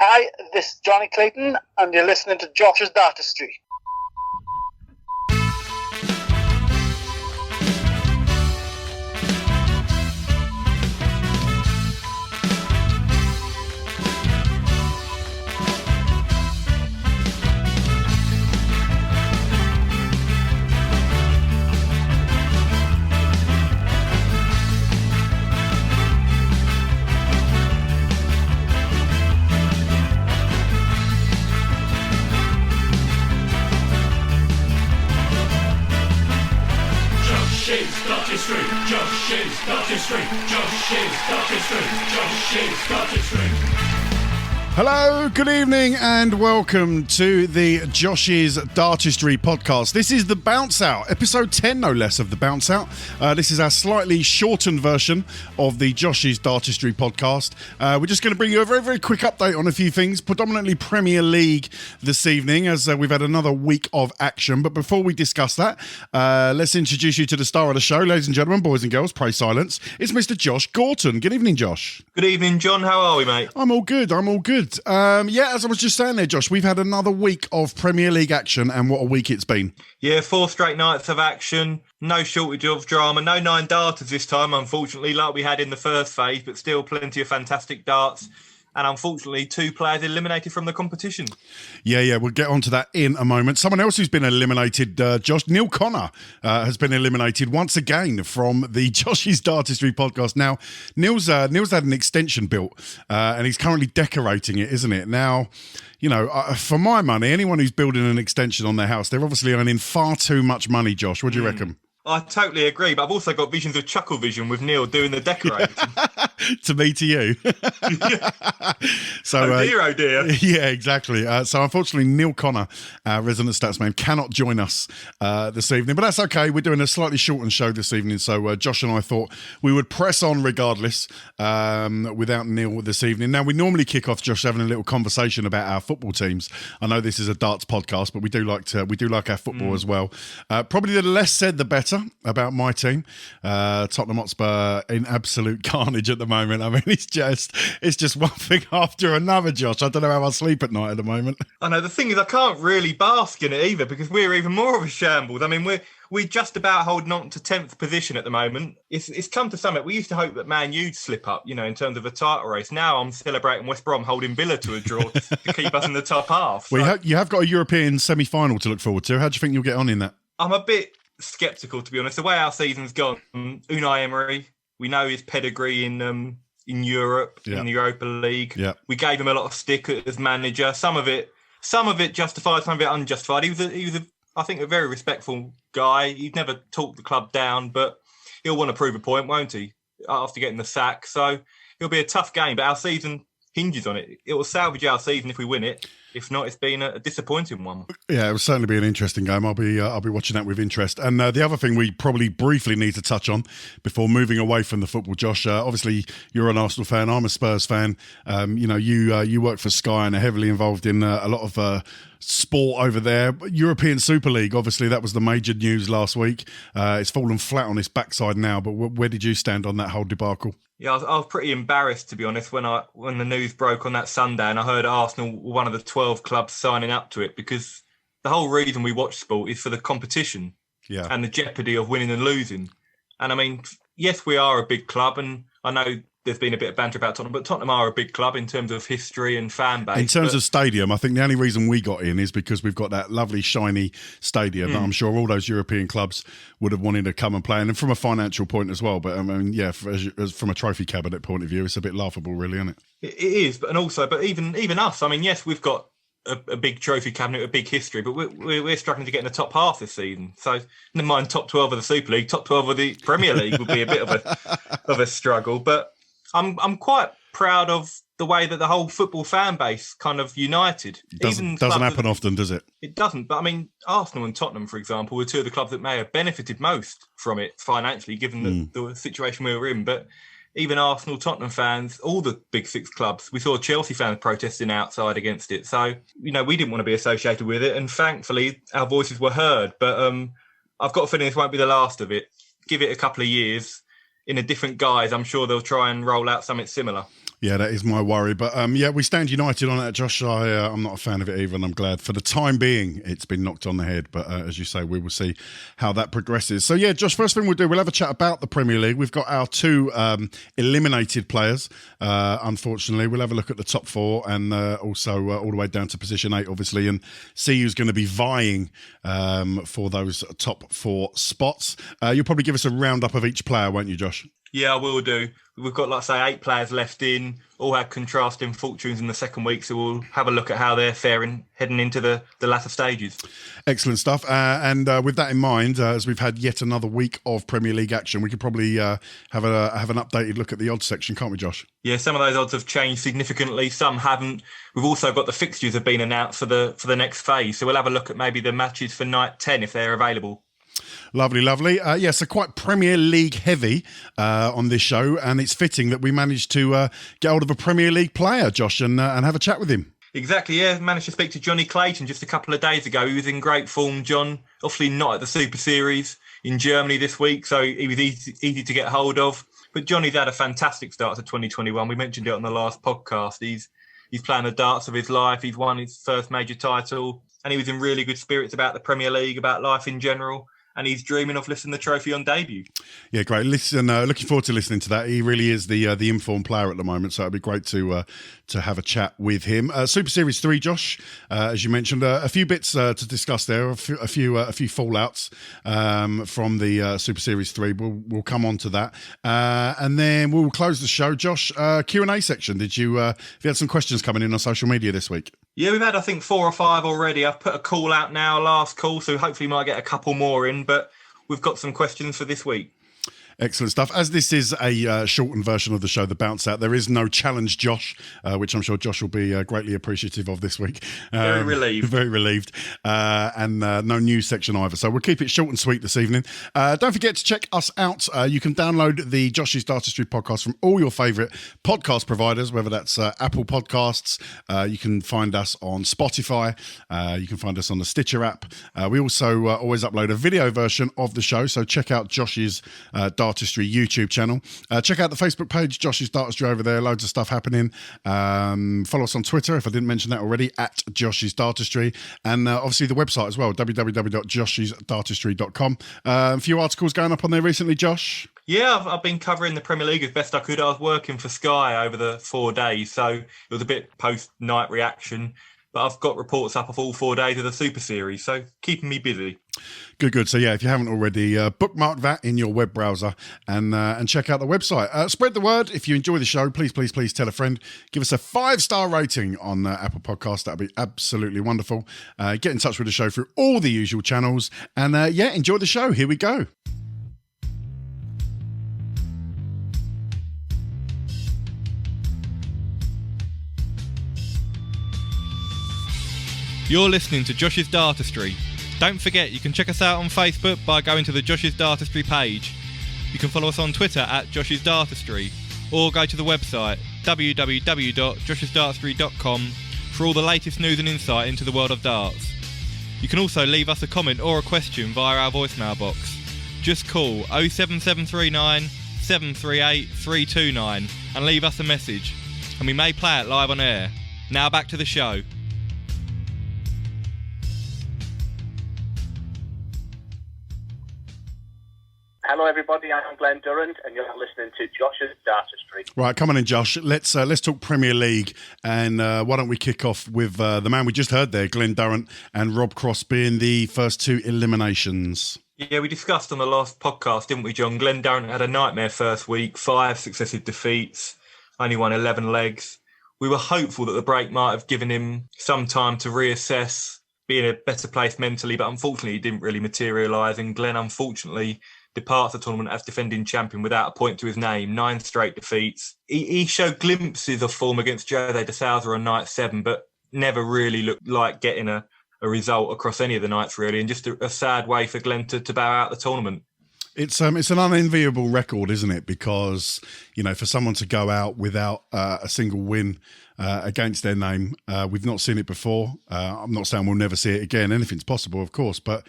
Hi, this is Jonny Clayton, and you're listening to Josh's Dartistry. Hello, good evening, and welcome to the Josh's Dartistry podcast. This is the Bounce Out, episode 10, no less, of the Bounce Out. This is our slightly shortened version of the Josh's Dartistry podcast. We're just going to bring you a very, very quick update on a few things, predominantly Premier League this evening, as we've had another week of action. But before we discuss that, let's introduce you to the star of the show, ladies and gentlemen, boys and girls, pray silence. It's Mr. Josh Gorton. Good evening, Josh. Good evening, John. How are we, mate? I'm all good. As I was just saying there, Josh, we've had another week of Premier League action, and what a week it's been. Yeah, 4 straight nights of action, no shortage of drama, no 9 darters this time, unfortunately, like we had in the first phase, but still plenty of fantastic darts. And unfortunately, 2 players eliminated from the competition. Yeah, we'll get onto that in a moment. Someone else who's been eliminated, Josh, Neil Connor, has been eliminated once again from the Josh's Dartistry podcast. Now, Neil's had an extension built, and he's currently decorating it, isn't it? Now, you know, for my money, anyone who's building an extension on their house, they're obviously earning far too much money, Josh. What do you reckon? I totally agree, but I've also got visions of Chuckle Vision with Neil doing the decorating. To me, to you. So, oh dear. Yeah, exactly. So unfortunately, Neil Connor, our resident statsman, cannot join us this evening, but that's okay. We're doing a slightly shortened show this evening, so Josh and I thought we would press on regardless without Neil this evening. Now, we normally kick off, Josh, having a little conversation about our football teams. I know this is a darts podcast, but we do like our football as well. Probably the less said, the better about my team. Tottenham Hotspur in absolute carnage at the moment. I mean, it's just one thing after another, Josh. I don't know how I sleep at night at the moment. I know, the thing is, I can't really bask in it either, because we're even more of a shambles. I mean, we're just about holding on to 10th position at the moment. It's come to something. We used to hope that Man U'd slip up, you know, in terms of a title race. Now I'm celebrating West Brom holding Villa to a draw to keep us in the top half. So. Well, you have got a European semi-final to look forward to. How do you think you'll get on in that? I'm a bit sceptical, to be honest. The way our season's gone, Unai Emery, we know his pedigree in Europe, in the Europa League. Yeah. We gave him a lot of stick as manager. Some of it justified, some of it unjustified. He was I think, a very respectful guy. He'd never talked the club down, but he'll want to prove a point, won't he, after getting the sack? So it'll be a tough game, but our season hinges on it. It will salvage our season if we win it. If not, it's been a disappointing one. Yeah, it will certainly be an interesting game. I'll be watching that with interest. And the other thing we probably briefly need to touch on before moving away from the football, Josh. Obviously, you're an Arsenal fan. I'm a Spurs fan. You work for Sky and are heavily involved in a lot of sport over there. European Super League, obviously, that was the major news last week. It's fallen flat on its backside now. But where did you stand on that whole debacle? Yeah, I was pretty embarrassed, to be honest, when the news broke on that Sunday and I heard Arsenal were one of the 12 clubs signing up to it, because the whole reason we watch sport is for the competition and the jeopardy of winning and losing. And I mean, yes, we are a big club, and I know there's been a bit of banter about Tottenham, but Tottenham are a big club in terms of history and fan base. In terms of stadium, I think the only reason we got in is because we've got that lovely, shiny stadium that I'm sure all those European clubs would have wanted to come and play in, and from a financial point as well. But I mean, yeah, from a trophy cabinet point of view, it's a bit laughable, really, isn't it? It is, but even us, I mean, yes, we've got a big trophy cabinet, a big history, but we're struggling to get in the top half this season. So never mind top 12 of the Super League, top 12 of the Premier League would be a bit of a struggle. But I'm quite proud of the way that the whole football fan base kind of united. It doesn't happen often, does it? It doesn't. But I mean, Arsenal and Tottenham, for example, were 2 of the clubs that may have benefited most from it financially, given the situation we were in. But even Arsenal, Tottenham fans, all the big 6 clubs, we saw Chelsea fans protesting outside against it. So, you know, we didn't want to be associated with it. And thankfully, our voices were heard. But I've got a feeling this won't be the last of it. Give it a couple of years in a different guise. I'm sure they'll try and roll out something similar. Yeah, that is my worry. But we stand united on that, Josh. I'm not a fan of it either, and I'm glad for the time being it's been knocked on the head. But as you say, we will see how that progresses. So yeah, Josh, first thing we'll do, we'll have a chat about the Premier League. We've got our two eliminated players, unfortunately. We'll have a look at the top four and also all the way down to position 8, obviously, and see who's going to be vying for those top 4 spots. You'll probably give us a roundup of each player, won't you, Josh? Yeah, I will do. We've got, like I say, 8 players left in, all had contrasting fortunes in the second week, so we'll have a look at how they're faring heading into the latter stages. Excellent stuff. And with that in mind, as we've had yet another week of Premier League action, we could probably have an updated look at the odds section, can't we, Josh? Yeah, some of those odds have changed significantly, some haven't. We've also got the fixtures have been announced for the next phase, so we'll have a look at maybe the matches for night 10 if they're available. Lovely. So quite Premier League heavy on this show, and it's fitting that we managed to get hold of a Premier League player, Josh, and have a chat with him. Exactly, yeah. Managed to speak to Jonny Clayton just a couple of days ago. He was in great form, John. Obviously not at the Super Series in Germany this week, so he was easy to get hold of. But Johnny's had a fantastic start to 2021. We mentioned it on the last podcast. He's playing the darts of his life. He's won his first major title, and he was in really good spirits about the Premier League, about life in general. And he's dreaming of lifting the trophy on debut. Yeah, great. Listen, looking forward to listening to that. He really is the informed player at the moment, so it'd be great to have a chat with him. Super Series 3, Josh, as you mentioned, a few bits to discuss there, a few fallouts from the Super Series 3. We'll come on to that, and then we'll close the show. Josh, Q&A section. Have you had some questions coming in on social media this week? Yeah, we've had, I think, 4 or 5 already. I've put a call out now, last call, so hopefully might get a couple more in, but we've got some questions for this week. Excellent stuff. As this is a shortened version of the show, The Bounce Out, there is no challenge, Josh, which I'm sure Josh will be greatly appreciative of this week. Very relieved. Very relieved. And no news section either. So we'll keep it short and sweet this evening. Don't forget to check us out. You can download the Josh's Dartistry podcast from all your favourite podcast providers, whether that's Apple Podcasts. You can find us on Spotify. You can find us on the Stitcher app. We also always upload a video version of the show, so check out Josh's Dartistry YouTube channel. Check out the Facebook page, Josh's Dartistry over there. Loads of stuff happening. Follow us on Twitter, if I didn't mention that already, at Josh's Dartistry. And obviously the website as well, www.joshisdartistry.com. A few articles going up on there recently, Josh? Yeah, I've been covering the Premier League as best I could. I was working for Sky over the 4 days, so it was a bit post-night reaction. But I've got reports up of all 4 days of the Super Series, so keeping me busy. Good. So yeah, if you haven't already, bookmark that in your web browser and check out the website. Spread the word. If you enjoy the show, please tell a friend. Give us a 5-star rating on Apple Podcasts. That'd be absolutely wonderful. Get in touch with the show through all the usual channels. And enjoy the show. Here we go. You're listening to Josh's Dartistry. Don't forget, you can check us out on Facebook by going to the Josh's Dartistry page. You can follow us on Twitter at Josh's Dartistry, or go to the website www.joshisdartistry.com for all the latest news and insight into the world of darts. You can also leave us a comment or a question via our voicemail box. Just call 07739 738 329 and leave us a message, and we may play it live on air. Now back to the show. Hello, everybody. I'm Glen, Durrant, and you're listening to Josh's Dartistry. Right, come on in, Josh. Let's talk Premier League, and why don't we kick off with the man we just heard there, Glen Durrant and Rob Cross being the first 2 eliminations. Yeah, we discussed on the last podcast, didn't we, John? Glen Durrant had a nightmare first week, 5 successive defeats, only won 11 legs. We were hopeful that the break might have given him some time to reassess, be in a better place mentally, but unfortunately it didn't really materialise, and Glen, unfortunately, departs the tournament as defending champion without a point to his name, 9 straight defeats. He showed glimpses of form against Jose de Sousa on night 7, but never really looked like getting a result across any of the nights, really, and just a sad way for Glen to bow out the tournament. It's an unenviable record, isn't it? Because, for someone to go out without a single win against their name, we've not seen it before. I'm not saying we'll never see it again. Anything's possible, of course, but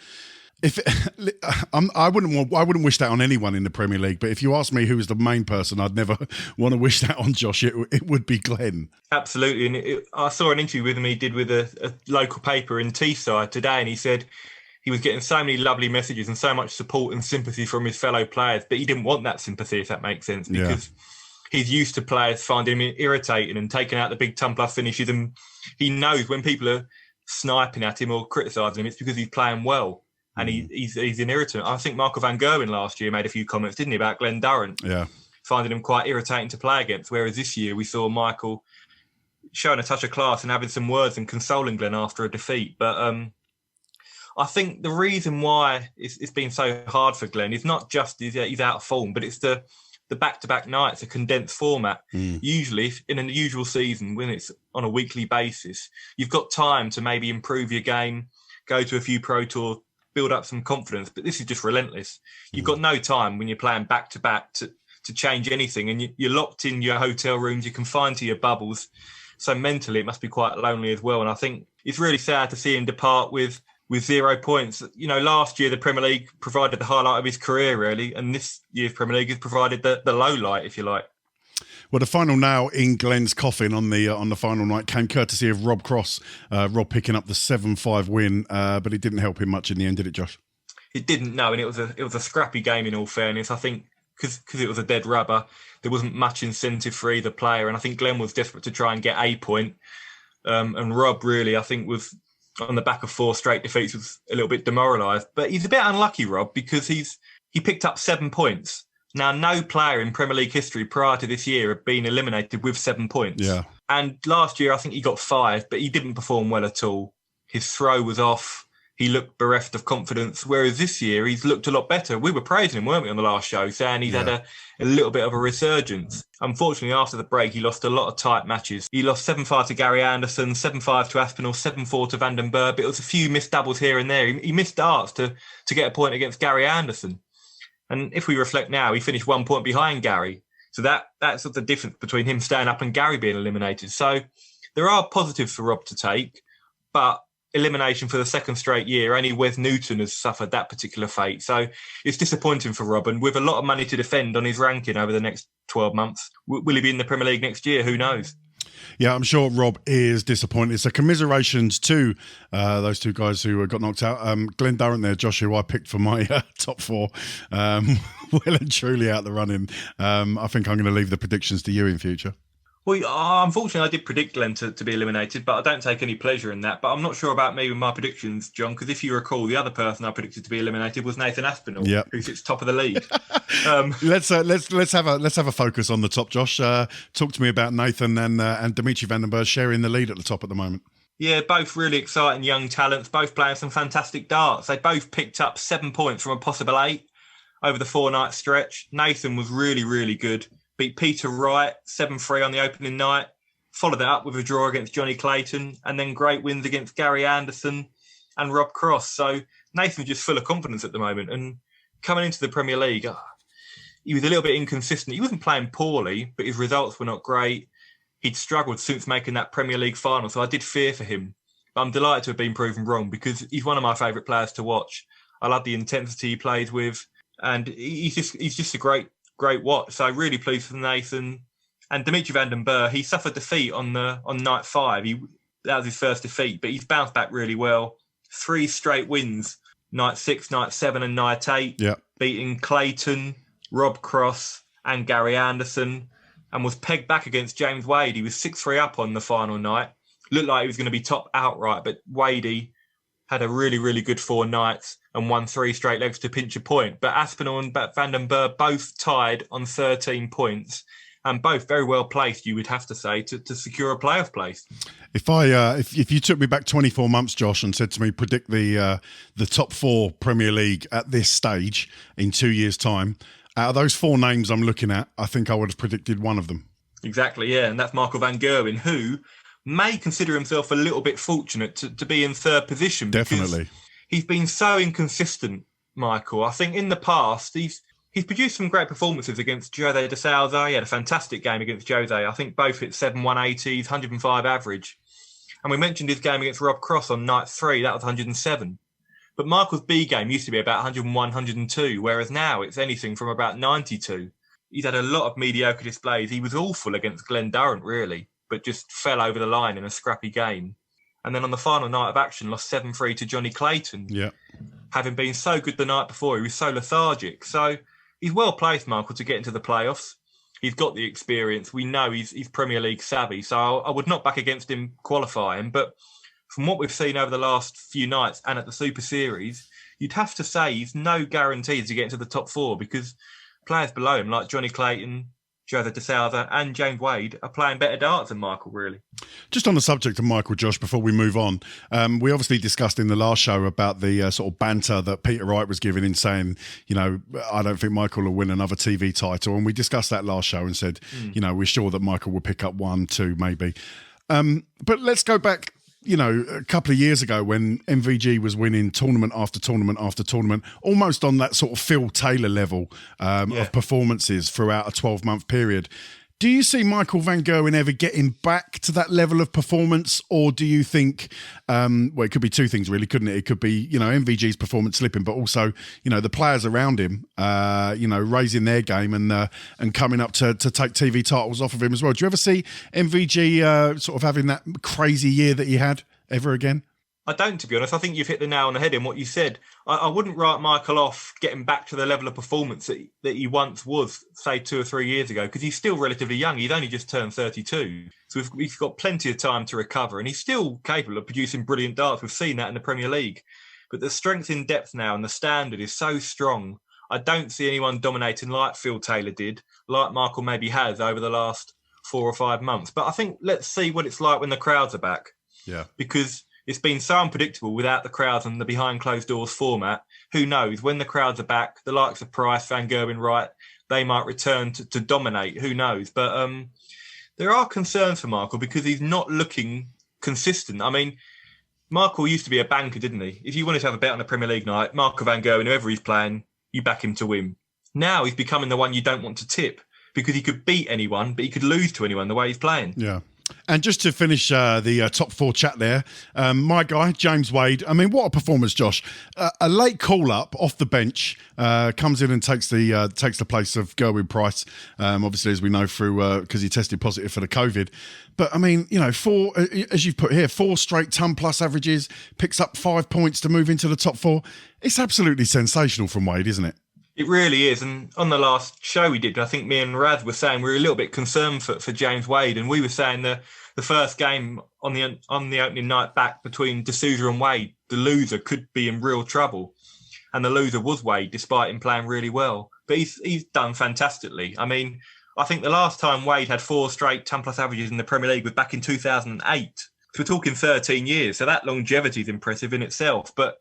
I wouldn't wish that on anyone in the Premier League. But if you ask me who is the main person, I'd never want to wish that on Josh. It would be Glen. Absolutely, and I saw an interview with him he did with a local paper in Teesside today, and he said he was getting so many lovely messages and so much support and sympathy from his fellow players, but he didn't want that sympathy, if that makes sense, because he's used to players finding him irritating and taking out the big ton-plus finishes, and he knows when people are sniping at him or criticising him, it's because he's playing well, and he's an irritant. I think Michael van Gerwen last year made a few comments, didn't he, about Glen Durrant, finding him quite irritating to play against, whereas this year we saw Michael showing a touch of class and having some words and consoling Glen after a defeat. But I think the reason why it's been so hard for Glen is not just he's out of form, but it's the back-to-back nights, a condensed format. Usually, in a usual season, when it's on a weekly basis, you've got time to maybe improve your game, go to a few Pro Tour, build up some confidence. But this is just relentless. You've got no time when you're playing back-to-back to change anything. And you're locked in your hotel rooms, you're confined to your bubbles. So mentally, it must be quite lonely as well. And I think it's really sad to see him depart with 0 points. You know, last year the Premier League provided the highlight of his career, really, and this year's Premier League has provided the low light, if you like. Well, the final nail in Glen's coffin on the final night came courtesy of Rob Cross. Rob picking up the 7-5 win, but it didn't help him much in the end, did it, Josh? It didn't, no, and it was a scrappy game in all fairness. I think because it was a dead rubber, there wasn't much incentive for either player, and I think Glen was desperate to try and get a point, and Rob really, I think, was on the back of 4 straight defeats, was a little bit demoralised. But he's a bit unlucky, Rob, because he picked up 7 points. Now, no player in Premier League history prior to this year had been eliminated with 7 points. Yeah. And last year, I think he got 5, but he didn't perform well at all. His throw was off. He looked bereft of confidence, whereas this year he's looked a lot better. We were praising him, weren't we, on the last show, saying he's had a little bit of a resurgence. Unfortunately, after the break, he lost a lot of tight matches. He lost 7-5 to Gary Anderson, 7-5 to Aspinall, 7-4 to Van den Berg, but it was a few missed doubles here and there. He missed darts to get a point against Gary Anderson. And if we reflect now, he finished 1 point behind Gary. So that's the difference between him staying up and Gary being eliminated. So there are positives for Rob to take, but elimination for the second straight year, only Wes Newton has suffered that particular fate. So it's disappointing for Rob, and with a lot of money to defend on his ranking over the next 12 months. Will he be in the Premier League next year? Who knows? Yeah, I'm sure Rob is disappointed. So commiserations to those two guys who got knocked out. Glen Durrant there, Josh, who I picked for my top 4, well and truly out the running. I think I'm going to leave the predictions to you in future. Well, unfortunately, I did predict Glen to be eliminated, but I don't take any pleasure in that. But I'm not sure about me with my predictions, John, because if you recall, the other person I predicted to be eliminated was Nathan Aspinall, who sits top of the league. Let's have a focus on the top, Josh. Talk to me about Nathan and Dimitri Van den Berg sharing the lead at the top at the moment. Yeah, both really exciting young talents, both playing some fantastic darts. They both picked up 7 points from a possible 8 over the 4-night stretch. Nathan was really, really good. Beat Peter Wright 7-3 on the opening night, followed that up with a draw against Jonny Clayton, and then great wins against Gary Anderson and Rob Cross. So Nathan's just full of confidence at the moment. And coming into the Premier League, he was a little bit inconsistent. He wasn't playing poorly, but his results were not great. He'd struggled since making that Premier League final, so I did fear for him. But I'm delighted to have been proven wrong, because he's one of my favourite players to watch. I love the intensity he plays with, and he's just a great watch. So really pleased for Nathan. And Dimitri Van den Berg, he suffered defeat on night 5. That was his first defeat, but he's bounced back really well. 3 straight wins, night 6, night 7 and night 8, beating Clayton, Rob Cross and Gary Anderson, and was pegged back against James Wade. He was 6-3 up on the final night. Looked like he was going to be top outright, but Wadey had a really, really good 4 nights and won 3 straight legs to pinch a point. But Aspinall and Van den Berg both tied on 13 points, and both very well placed, you would have to say, to secure a playoff place. If you took me back 24 months, Josh, and said to me, predict the top 4 Premier League at this stage in 2 years' time, out of those 4 names I'm looking at, I think I would have predicted one of them. Exactly, yeah, and that's Michael van Gerwen, who may consider himself a little bit fortunate to be in 3rd position. Definitely. He's been so inconsistent, Michael. I think in the past, he's produced some great performances against Jose de Souza. He had a fantastic game against Jose. I think both hit 7 180s, 105 average. And we mentioned his game against Rob Cross on night 3. That was 107. But Michael's B game used to be about 101, 102, whereas now it's anything from about 92. He's had a lot of mediocre displays. He was awful against Glen Durrant, really, but just fell over the line in a scrappy game. And then on the final night of action, lost 7-3 to Jonny Clayton. Yeah. Having been so good the night before, he was so lethargic. So he's well placed, Michael, to get into the playoffs. He's got the experience. We know he's Premier League savvy. So I would not back against him qualifying. But from what we've seen over the last few nights and at the Super Series, you'd have to say he's no guarantee to get into the top 4 because players below him, like Jonny Clayton, Jose de Souza and James Wade, are playing better darts than Michael, really. Just on the subject of Michael, Josh, before we move on, we obviously discussed in the last show about the sort of banter that Peter Wright was giving in saying, I don't think Michael will win another TV title. And we discussed that last show and said, we're sure that Michael will pick up 1, 2, maybe. But let's go back, a couple of years ago when MVG was winning tournament after tournament after tournament, almost on that sort of Phil Taylor level of performances throughout a 12-month period. Do you see Michael van Gerwen ever getting back to that level of performance, or do you think, it could be two things really, couldn't it? It could be, MVG's performance slipping, but also, the players around him, raising their game and coming up to take TV titles off of him as well. Do you ever see MVG sort of having that crazy year that he had ever again? I don't, to be honest. I think you've hit the nail on the head in what you said. I wouldn't write Michael off getting back to the level of performance that he once was, say, 2 or 3 years ago, because he's still relatively young. He's only just turned 32. So we've got plenty of time to recover, and he's still capable of producing brilliant darts. We've seen that in the Premier League. But the strength in depth now and the standard is so strong. I don't see anyone dominating like Phil Taylor did, like Michael maybe has over the last 4 or 5 months. But I think let's see what it's like when the crowds are back. Yeah. Because it's been so unpredictable without the crowds and the behind closed doors format. Who knows? When the crowds are back, the likes of Price, Van Gerwen, Wright, they might return to dominate. Who knows? But there are concerns for Michael because he's not looking consistent. I mean, Michael used to be a banker, didn't he? If you wanted to have a bet on a Premier League night, Michael van Gerwen, whoever he's playing, you back him to win. Now he's becoming the one you don't want to tip because he could beat anyone, but he could lose to anyone the way he's playing. Yeah. And just to finish the top 4 chat there, my guy, James Wade, I mean, what a performance, Josh. A late call-up off the bench, comes in and takes the place of Gerwin Price, obviously, as we know, through because he tested positive for the COVID. But, I mean, 4, as you've put here, 4 straight ton-plus averages, picks up 5 points to move into the top 4. It's absolutely sensational from Wade, isn't it? It really is. And on the last show we did, I think me and Raz were saying we were a little bit concerned for James Wade. And we were saying the first game on the opening night back between D'Souza and Wade, the loser could be in real trouble. And the loser was Wade, despite him playing really well. But he's done fantastically. I mean, I think the last time Wade had 4 straight 10-plus averages in the Premier League was back in 2008. So we're talking 13 years. So that longevity is impressive in itself. But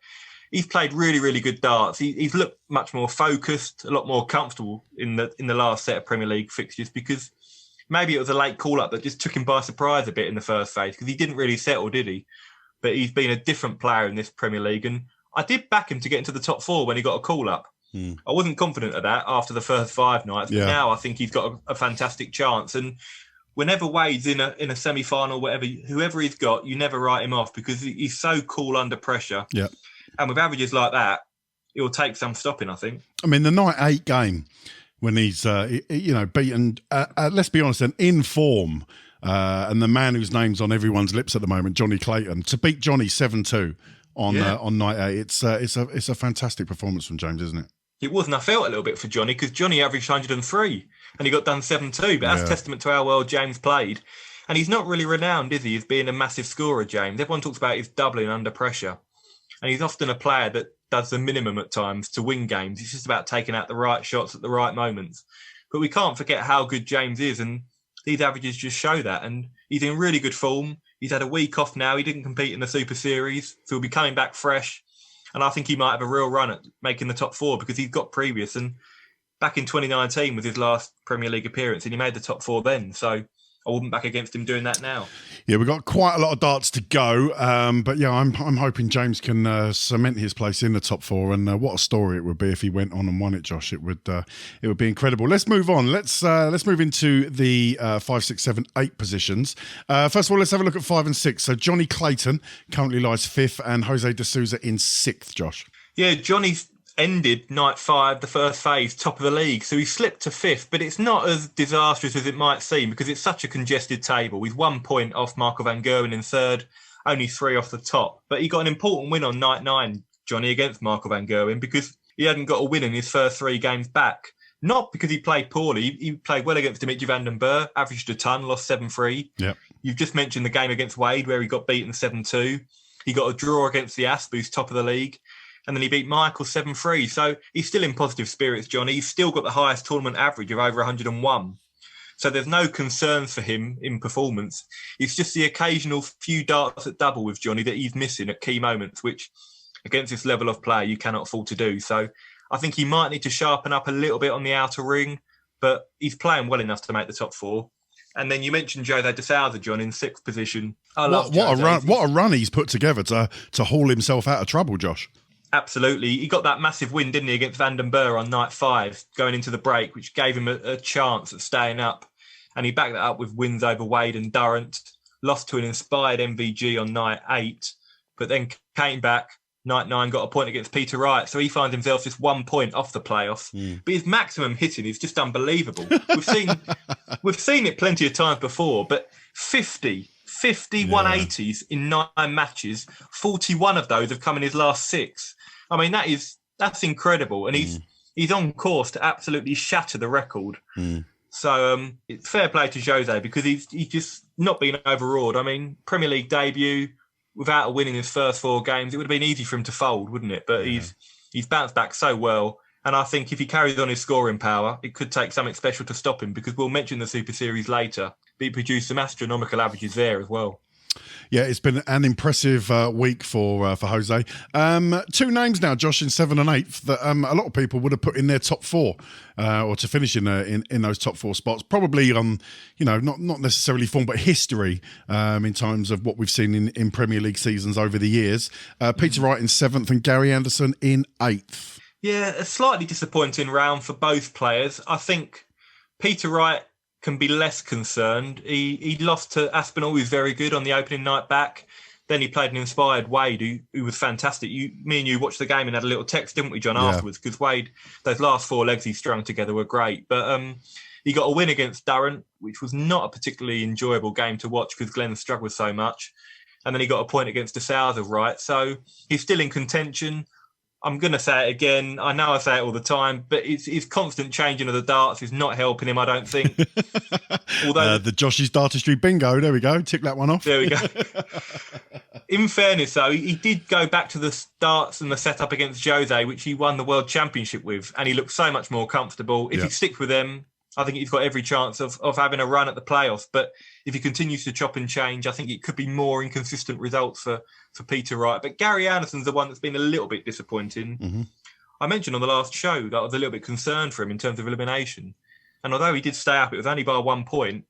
he's played really, really good darts. He's looked much more focused, a lot more comfortable in the last set of Premier League fixtures because maybe it was a late call-up that just took him by surprise a bit in the first phase because he didn't really settle, did he? But he's been a different player in this Premier League. And I did back him to get into the top 4 when he got a call-up. I wasn't confident of that after the first 5 nights. But now I think he's got a fantastic chance. And whenever Wade's in a semi-final, whoever he's got, you never write him off because he's so cool under pressure. Yeah. And with averages like that, it will take some stopping, I think. I mean, the night 8 game when he's, beaten, let's be honest, an in form, and the man whose name's on everyone's lips at the moment, Jonny Clayton, to beat Jonny 7-2 on night 8, it's a fantastic performance from James, isn't it? It was, and I felt a little bit for Jonny because Jonny averaged 103 and he got done 7-2. But that's testament to how well James played. And he's not really renowned, is he, as being a massive scorer, James? Everyone talks about his doubling under pressure. And he's often a player that does the minimum at times to win games. It's just about taking out the right shots at the right moments. But we can't forget how good James is, and these averages just show that. And he's in really good form. He's had a week off now. He didn't compete in the Super Series, so he'll be coming back fresh. And I think he might have a real run at making the top 4 because he's got previous. And back in 2019 was his last Premier League appearance, and he made the top 4 then. So I wouldn't back against him doing that now. Yeah, we've got quite a lot of darts to go, but yeah, I'm hoping James can cement his place in the top 4. And what a story it would be if he went on and won it, Josh. It would be incredible. Let's move on. Let's move into the 5, 6, 7, 8 positions. First of all, let's have a look at 5 and 6. So Jonny Clayton currently lies 5th, and Jose de Souza in 6th. Josh. Yeah, Johnny's ended night 5, the first phase, top of the league. So he slipped to 5th, but it's not as disastrous as it might seem because it's such a congested table. He's 1 point off Marco van Gerwen in 3rd, only 3 off the top. But he got an important win on night 9, Johnny, against Marco van Gerwen because he hadn't got a win in his first 3 games back. Not because he played poorly. He played well against Dimitri van den Bergh, averaged a ton, lost 7-3. Yep. You've just mentioned the game against Wade where he got beaten 7-2. He got a draw against the Asp, who's top of the league. And then he beat Michael 7-3. So he's still in positive spirits, Johnny. He's still got the highest tournament average of over 101. So there's no concerns for him in performance. It's just the occasional few darts at double with Johnny that he's missing at key moments, which against this level of play, you cannot afford to do. So I think he might need to sharpen up a little bit on the outer ring, but he's playing well enough to make the top 4. And then you mentioned Jose de Souza, John, in 6th position. What a run he's put together to haul himself out of trouble, Josh. Absolutely. He got that massive win, didn't he, against Van den Bergh on night 5, going into the break, which gave him a chance at staying up. And he backed that up with wins over Wade and Durrant, lost to an inspired MVG on night 8, but then came back. Night 9 got a point against Peter Wright, so he finds himself just 1 point off the playoffs. But his maximum hitting is just unbelievable. We've seen it plenty of times before, but 50 180s in 9 matches, 41 of those have come in his last 6. I mean, that's incredible, and he's on course to absolutely shatter the record. So it's fair play to Jose because he's just not been overawed. I mean, Premier League debut without a win in his first 4 games, it would have been easy for him to fold, wouldn't it? But he's bounced back so well. And I think if he carries on his scoring power, it could take something special to stop him because we'll mention the Super Series later. But he produced some astronomical averages there as well. Yeah, it's been an impressive week for Jose. 2 names now, Josh, in 7 and 8 that a lot of people would have put in their top 4 or to finish in those top 4 spots. Probably on, not necessarily form, but history in terms of what we've seen in Premier League seasons over the years. Peter Wright in 7th and Gary Anderson in 8th. Yeah, a slightly disappointing round for both players. I think Peter Wright can be less concerned. He lost to Aspinall, who's very good on the opening night back. Then he played an inspired Wade, who was fantastic. Me and you watched the game and had a little text, didn't we, John, afterwards? Because Wade, those last 4 legs he strung together were great. But he got a win against Durrant, which was not a particularly enjoyable game to watch because Glen struggled so much. And then he got a point against de Souza, right? So he's still in contention. I'm going to say it again. I know I say it all the time, but his constant changing of the darts is not helping him, I don't think. Although the Josh's Dartistry bingo, there we go. Tick that one off. There we go. In fairness, though, he did go back to the darts and the setup against Jose, which he won the World Championship with, and he looked so much more comfortable. If he sticks with them, I think he's got every chance of having a run at the playoffs. But if he continues to chop and change, I think it could be more inconsistent results for Peter Wright. But Gary Anderson's the one that's been a little bit disappointing. I mentioned on the last show that I was a little bit concerned for him in terms of elimination. And although he did stay up, it was only by 1 point.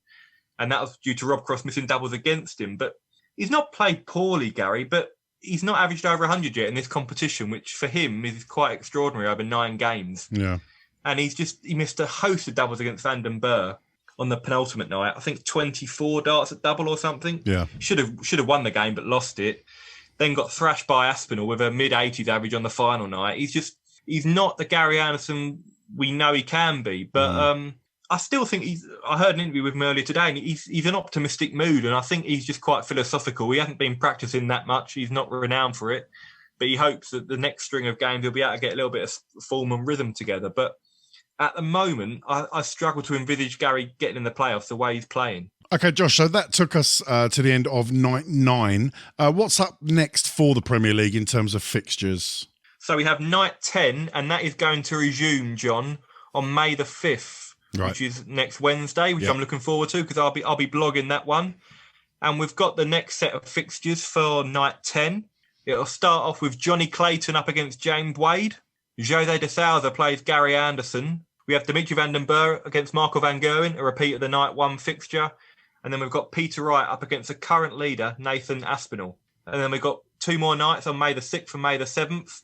And that was due to Rob Cross missing doubles against him. But he's not played poorly, Gary, but he's not averaged over 100 yet in this competition, which for him is quite extraordinary over 9 games. Yeah. And he missed a host of doubles against Van den Bergh on the penultimate night. I think 24 darts at double or something. Yeah. Should have won the game, but lost it. Then got thrashed by Aspinall with a mid-80s average on the final night. He's not the Gary Anderson we know he can be. But I still think I heard an interview with him earlier today, and he's an optimistic mood, and I think he's just quite philosophical. He hasn't been practicing that much. He's not renowned for it. But he hopes that the next string of games he'll be able to get a little bit of form and rhythm together. But at the moment, I struggle to envisage Gary getting in the playoffs the way he's playing. Okay, Josh, so that took us to the end of night 9. What's up next for the Premier League in terms of fixtures? So we have night 10, and that is going to resume, John, on May the 5th, which is next Wednesday, which I'm looking forward to because I'll be blogging that one. And we've got the next set of fixtures for night 10. It'll start off with Jonny Clayton up against James Wade. Jose de Souza plays Gary Anderson. We have Dimitri van den Bergh against Marco van Gerwen, a repeat of the night 1 fixture. And then we've got Peter Wright up against the current leader, Nathan Aspinall. And then we've got 2 more nights on May the 6th and May the 7th.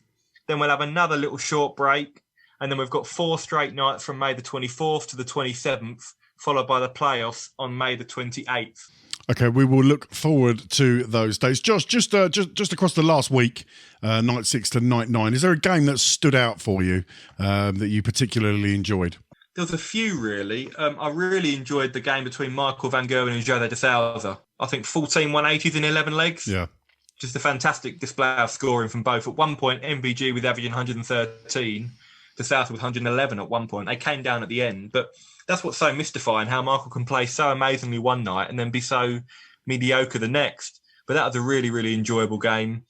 Then we'll have another little short break. And then we've got 4 straight nights from May the 24th to the 27th, followed by the playoffs on May the 28th. Okay, we will look forward to those days. Josh, just across the last week, night 6 to night 9, is there a game that stood out for you that you particularly enjoyed? There was a few, really. I really enjoyed the game between Michael van Gerwen and José de Sousa. I think 14 180s in 11 legs. Yeah. Just a fantastic display of scoring from both. At one point, MVG was averaging 113, de Sousa was 111 at one point. They came down at the end, but that's what's so mystifying, how Michael can play so amazingly one night and then be so mediocre the next. But that was a really, really enjoyable game.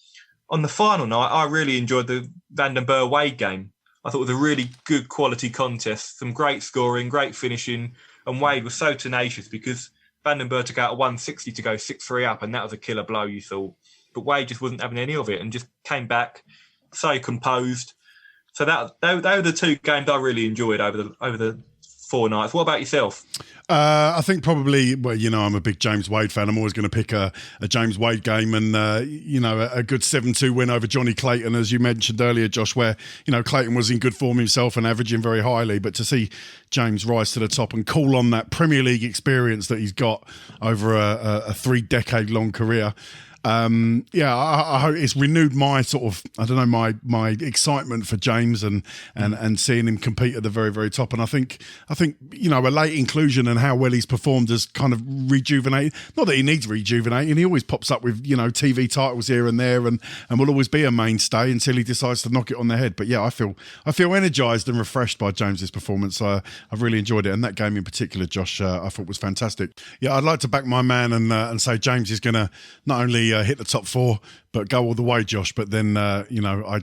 On the final night, I really enjoyed the Van den Berg-Wade game. I thought it was a really good quality contest, some great scoring, great finishing, and Wade was so tenacious because Van den Berg took out a 160 to go 6-3 up, and that was a killer blow, you thought. But Wade just wasn't having any of it and just came back so composed. So they were the 2 games I really enjoyed over the 4 nights. What about yourself? I think probably, well, I'm a big James Wade fan. I'm always going to pick a James Wade game and, a good 7-2 win over Jonny Clayton, as you mentioned earlier, Josh, where, Clayton was in good form himself and averaging very highly. But to see James rise to the top and call on that Premier League experience that he's got over a 3-decade-long career, I hope it's renewed my sort of, my excitement for James and seeing him compete at the very, very top. And I think, a late inclusion and how well he's performed has kind of rejuvenated. Not that he needs rejuvenating. He always pops up with, TV titles here and there and will always be a mainstay until he decides to knock it on the head. But yeah, I feel energised and refreshed by James's performance. I've really enjoyed it. And that game in particular, Josh, I thought was fantastic. Yeah, I'd like to back my man and say James is going to not only hit the top 4, but go all the way, Josh. But then, I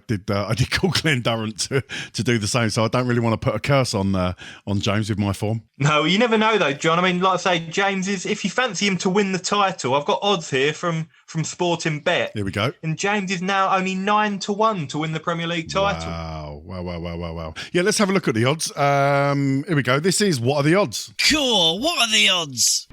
did call Glen Durrant to do the same. So I don't really want to put a curse on James with my form. No, you never know though, John. I mean, like I say, James is, if you fancy him to win the title, I've got odds here from Sporting Bet. Here we go. And James is now only 9-1 to win the Premier League title. Wow. Yeah, let's have a look at the odds. Here we go. This is What Are the Odds? Cool. What are the odds?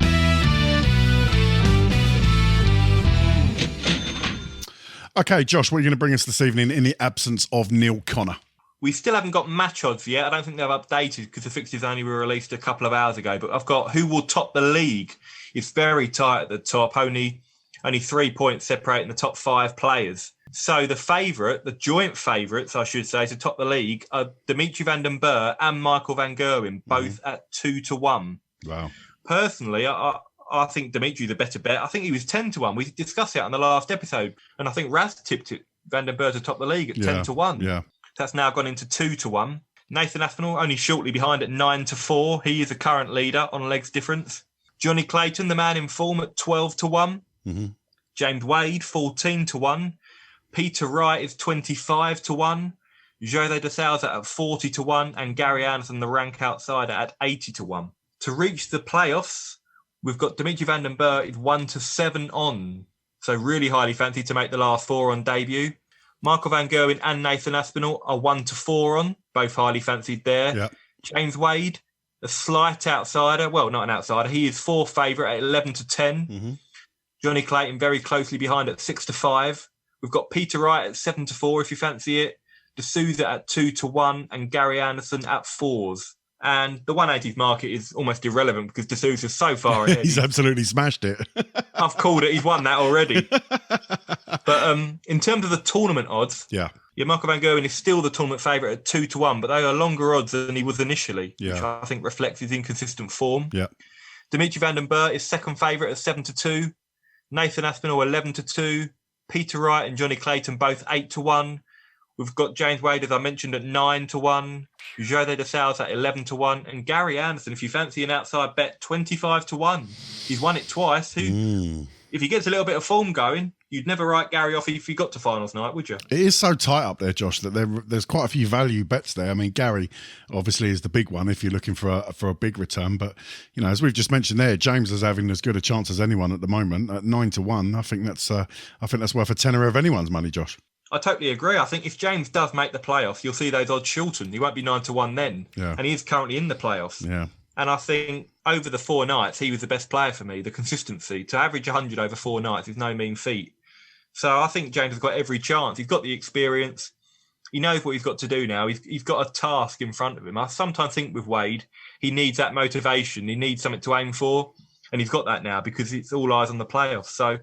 Okay, Josh, what are you going to bring us this evening in the absence of Neil Connor? We still haven't got match odds yet. I don't think they've updated because the fixtures only were released a couple of hours ago. But I've got who will top the league. It's very tight at the top, only 3 points separating the top 5 players. So the joint favourites, I should say, to top the league are Dimitri Van den Berg and Michael van Gerwen, both at 2-1. Wow. Personally, I think Dimitri's a better bet. I think he was 10-1. We discussed it on the last episode. And I think Raz tipped it, Van den Berg to top the league at 10-1. Yeah. That's now gone into 2-1. Nathan Aspinall only shortly behind at 9-4. He is the current leader on legs difference. Jonny Clayton, the man in form, at 12-1. Mm-hmm. James Wade, 14-1. Peter Wright is 25-1. José de Sousa at 40-1. And Gary Anderson, the rank outsider, at 80-1. To reach the playoffs, we've got Dimitri Van den Berg is 1-7 on. So really highly fancied to make the last 4 on debut. Michael van Gerwen and Nathan Aspinall are 1-4 on, both highly fancied there. Yep. James Wade, a slight outsider. Well, not an outsider. He is 4th favourite at 11-10. Mm-hmm. Jonny Clayton very closely behind at 6-5. We've got Peter Wright at 7-4 if you fancy it. De Sousa at 2-1 and Gary Anderson at 4s. And the 180s market is almost irrelevant because De Sousa's so far ahead. He's absolutely smashed it. I've called it. He's won that already. But in terms of the tournament odds, Michael van Gerwen is still the tournament favourite at 2-1, but they are longer odds than he was initially, which I think reflects his inconsistent form. Yeah. Dimitri Van den Berg is 2nd favourite at 7-2. Nathan Aspinall 11-2. Peter Wright and Jonny Clayton both 8-1. We've got James Wade, as I mentioned, at 9-1. José de Sousa at 11-1. And Gary Anderson, if you fancy an outside bet, 25-1. He's won it twice. If he gets a little bit of form going, you'd never write Gary off if he got to finals night, would you? It is so tight up there, Josh, that there's quite a few value bets there. I mean, Gary obviously is the big one if you're looking for a big return. But, as we've just mentioned there, James is having as good a chance as anyone at the moment at 9-1. I think that's worth a tenner of anyone's money, Josh. I totally agree. I think if James does make the playoffs, you'll see those odds shorten. He won't be 9-1 then. Yeah. And he is currently in the playoffs. Yeah. And I think over the 4 nights, he was the best player for me. The consistency to average 100 over 4 nights is no mean feat. So I think James has got every chance. He's got the experience. He knows what he's got to do now. He's got a task in front of him. I sometimes think with Wade, he needs that motivation. He needs something to aim for. And he's got that now because it's all eyes on the playoffs. So,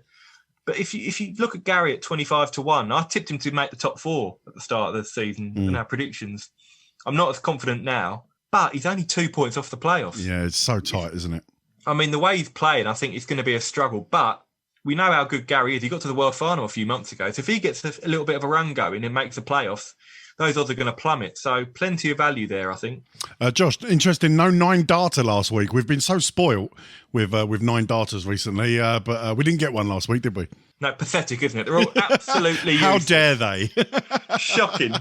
but if you look at Gary at 25-1, I tipped him to make the top 4 at the start of the season in our predictions. I'm not as confident now. But he's only 2 points off the playoffs. Yeah, it's so tight, isn't it? I mean, the way he's playing, I think it's going to be a struggle. But we know how good Gary is. He got to the World Final a few months ago. So if he gets a little bit of a run going and makes the playoffs, those odds are going to plummet. So plenty of value there, I think. Josh, interesting. No 9-darter last week. We've been so spoilt with 9-darters recently, but we didn't get one last week, did we? No, pathetic, isn't it? They're all absolutely How useless. dare they? Shocking.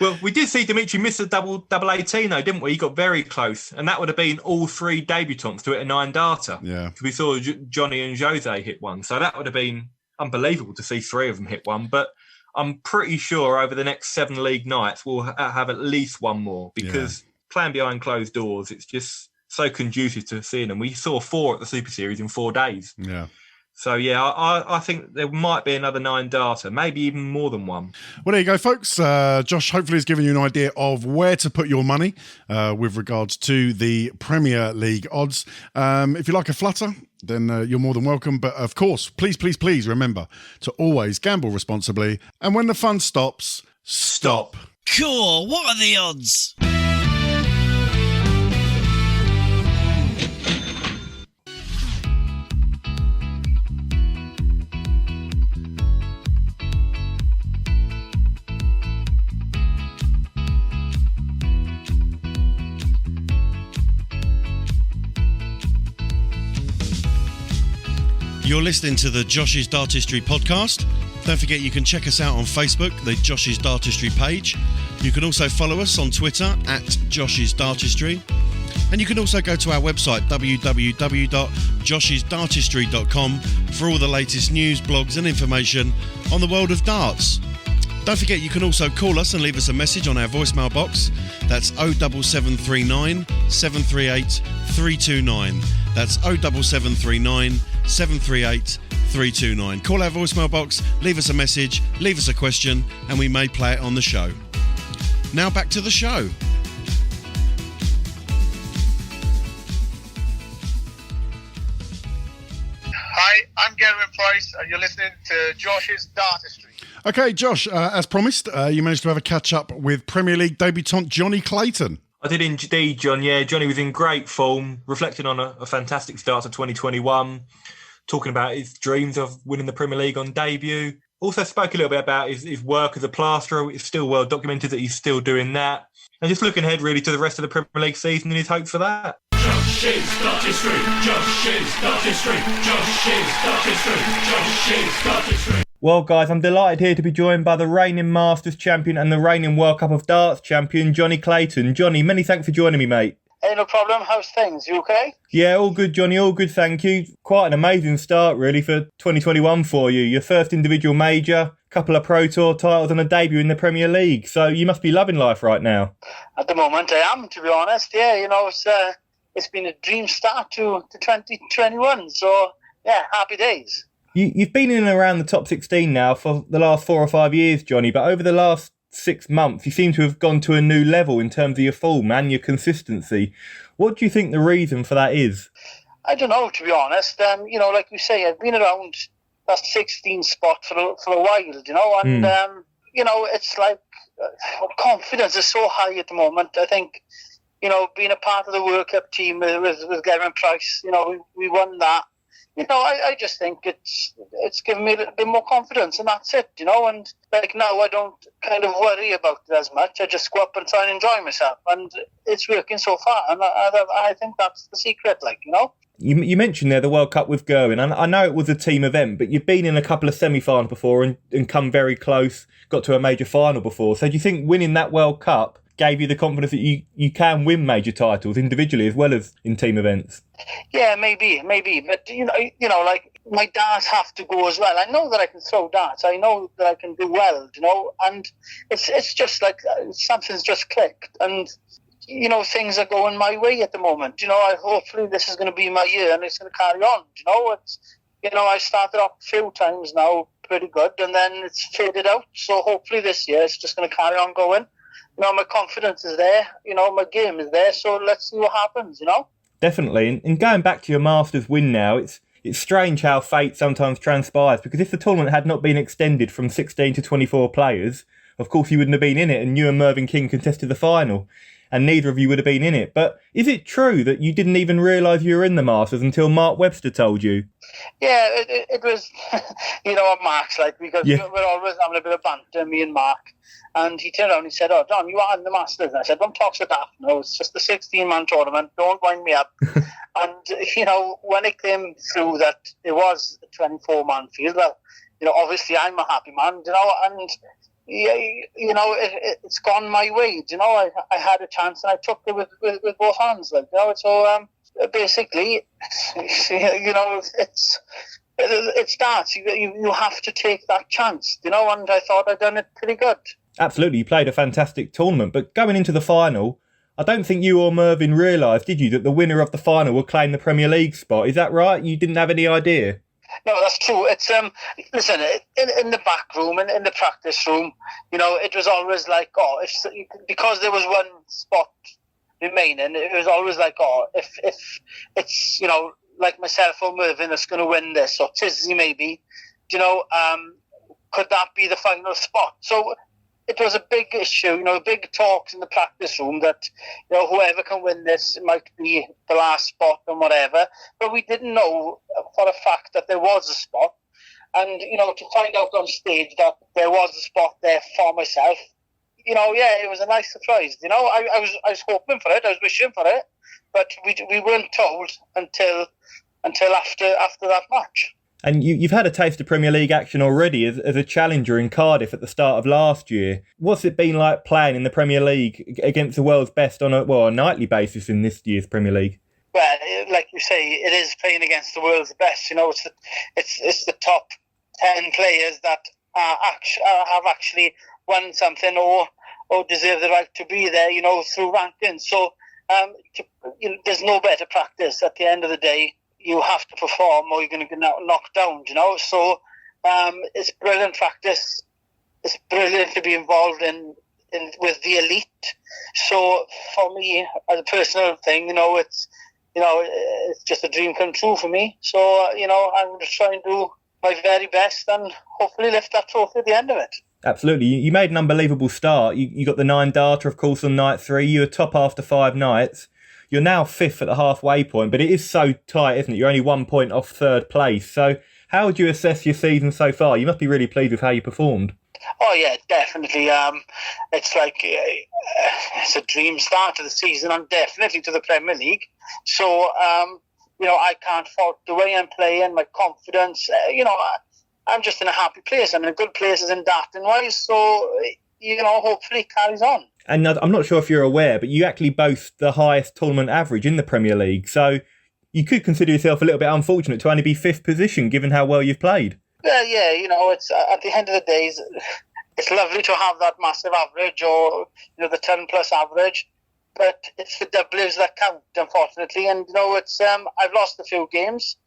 Well, we did see Dimitri miss a double 18, though, didn't we? He got very close. And that would have been all 3 debutants to hit a 9-darter. Yeah. We saw Jonny and Jose hit one. So that would have been unbelievable to see 3 of them hit one. But I'm pretty sure over the next 7 league nights, we'll have at least one more because playing behind closed doors, it's just so conducive to seeing them. We saw 4 at the Super Series in 4 days. Yeah. So, yeah, I think there might be another 9-darter, maybe even more than one. Well, there you go, folks. Josh hopefully has given you an idea of where to put your money with regards to the Premier League odds. If you like a flutter, then you're more than welcome. But, of course, please remember to always gamble responsibly. And when the fun stops, stop. Cool, what are the odds? You're listening to the Josh's Dartistry podcast. Don't forget you can check us out on Facebook, the Josh's Dartistry page. You can also follow us on Twitter at Josh's Dartistry. And you can also go to our website, www.joshisdartistry.com, for all the latest news, blogs and information on the world of darts. Don't forget you can also call us and leave us a message on our voicemail box. That's 07739 738 329. That's 07739 738 329. Call our voicemail box, leave us a message, leave us a question, and we may play it on the show. Now back to the show. Hi, I'm Gavin Price, and you're listening to Josh's Dartistry. Okay, Josh, as promised, you managed to have a catch-up with Premier League debutant Jonny Clayton. I did indeed, John. Yeah, Jonny was in great form, reflecting on a fantastic start to 2021, talking about his dreams of winning the Premier League on debut. Also spoke a little bit about his work as a plasterer. It's still well documented that he's still doing that. And just looking ahead really to the rest of the Premier League season and his hopes for that. Josh's Dartistry, Josh's Dartistry, Josh's Dartistry, Josh's Dartistry. Well, guys, I'm delighted here to be joined by the reigning Masters champion and the reigning World Cup of Darts champion, Jonny Clayton. Jonny, many thanks for joining me, mate. Hey, no problem. How's things? You okay? Yeah, all good, Jonny. All good, thank you. Quite an amazing start, really, for 2021 for you. Your first individual major, couple of Pro Tour titles and a debut in the Premier League. So you must be loving life right now. At the moment, I am, to be honest. Yeah, you know, it's been a dream start to 2021. So, yeah, happy days. You've been in and around the top 16 now for the last 4 or 5 years, Jonny, but over the last 6 months, you seem to have gone to a new level in terms of your form and your consistency. What do you think the reason for that is? I don't know, to be honest. You know, like you say, I've been around that 16 spot for a while, you know, and, you know, it's like confidence is so high at the moment. I think, you know, being a part of the World Cup team with Gavin Price, you know, we won that. You know, I just think it's given me a little bit more confidence, and that's it, you know. And like now, I don't kind of worry about it as much. I just go up and try and enjoy myself, and it's working so far. And I think that's the secret, like, you know. You mentioned there the World Cup with Gorton, and I know it was a team event, but you've been in a couple of semi-finals before and come very close, got to a major final before. So do you think winning that World Cup gave you the confidence that you can win major titles individually as well as in team events? Yeah, maybe. But, you know, like, my darts have to go as well. I know that I can throw darts. I know that I can do well, you know, and it's just like something's just clicked. And things are going my way at the moment. Hopefully this is going to be my year and it's going to carry on. I started off a few times now pretty good, and then it's faded out. So hopefully this year it's just going to carry on going. My confidence is there. My game is there. So let's see what happens. Definitely. And going back to your Masters win now, it's strange how fate sometimes transpires, because if the tournament had not been extended from 16 to 24 players, of course you wouldn't have been in it, and you and Mervyn King contested the final, and neither of you would have been in it. But is it true that you didn't even realise you were in the Masters until Mark Webster told you? Yeah, it was, what Mark's like, because we're always having a bit of banter, me and Mark. And he turned around and he said, "Oh, John, you are in the Masters." And I said, "Don't talk so daft. No, it's just a 16-man tournament. Don't wind me up." And, when it came through that it was a 24-man field, well, obviously I'm a happy man, and, it's gone my way. I had a chance and I took it with both hands. So basically, it starts. You have to take that chance, and I thought I'd done it pretty good. Absolutely, you played a fantastic tournament, but going into the final, I don't think you or Mervyn realised, did you, that the winner of the final would claim the Premier League spot? Is that right? You didn't have any idea? No, that's true. It's listen, in the back room and in the practice room, it was always like, because there was one spot remaining, it was always like, if it's like myself or Mervyn that's going to win this, or Tizzy maybe, could that be the final spot? So it was a big issue, big talks in the practice room that, whoever can win this, it might be the last spot and whatever. But we didn't know for a fact that there was a spot. And, to find out on stage that there was a spot there for myself, it was a nice surprise. I was hoping for it, I was wishing for it, but we weren't told until after that match. And you've had a taste of Premier League action already as a challenger in Cardiff at the start of last year. What's it been like playing in the Premier League against the world's best on a nightly basis in this year's Premier League? Well, like you say, it is playing against the world's best. It's the top 10 players that have actually won something or deserve the right to be there, through rankings. So there's no better practice at the end of the day. You have to perform or you're going to get knocked down, So it's brilliant practice. It's brilliant to be involved in with the elite. So for me, as a personal thing, it's just a dream come true for me. So, I'm just trying to do my very best and hopefully lift that trophy at the end of it. Absolutely. You made an unbelievable start. You got the 9 darter, of course, on night 3. You were top after 5 nights. You're now 5th at the halfway point, but it is so tight, isn't it? You're only 1 point off 3rd place. So how would you assess your season so far? You must be really pleased with how you performed. Oh, yeah, definitely. It's like it's a dream start to the season and definitely to the Premier League. So, I can't fault the way I'm playing, my confidence. I'm just in a happy place. I'm in a good place as in Dartistry. So, hopefully it carries on. And I'm not sure if you're aware, but you actually boast the highest tournament average in the Premier League. So you could consider yourself a little bit unfortunate to only be 5th position, given how well you've played. Yeah, it's at the end of the day, it's lovely to have that massive average or, the 10-plus average. But it's the doublers that count, unfortunately. And, I've lost a few games.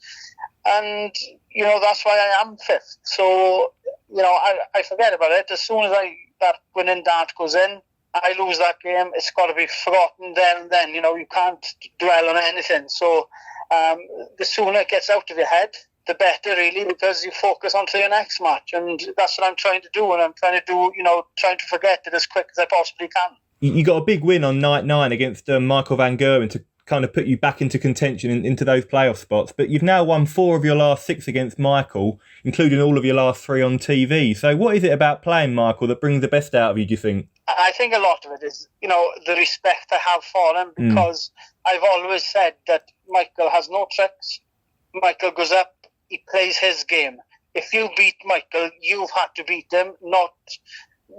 And, that's why I am 5th. So, I forget about it. As soon as that winning dart goes in, I lose that game, it's got to be forgotten there and then. You can't dwell on anything. So the sooner it gets out of your head, the better, really, because you focus onto your next match. And that's what I'm trying to do. And I'm trying to forget it as quick as I possibly can. You got a big win on night 9 against Michael van Gerwen to kind of put you back into contention into those playoff spots. But you've now won 4 of your last 6 against Michael, including all of your last 3 on TV. So what is it about playing Michael that brings the best out of you, do you think? I think a lot of it is, the respect I have for him, because I've always said that Michael has no tricks. Michael goes up, he plays his game. If you beat Michael, you've had to beat him, not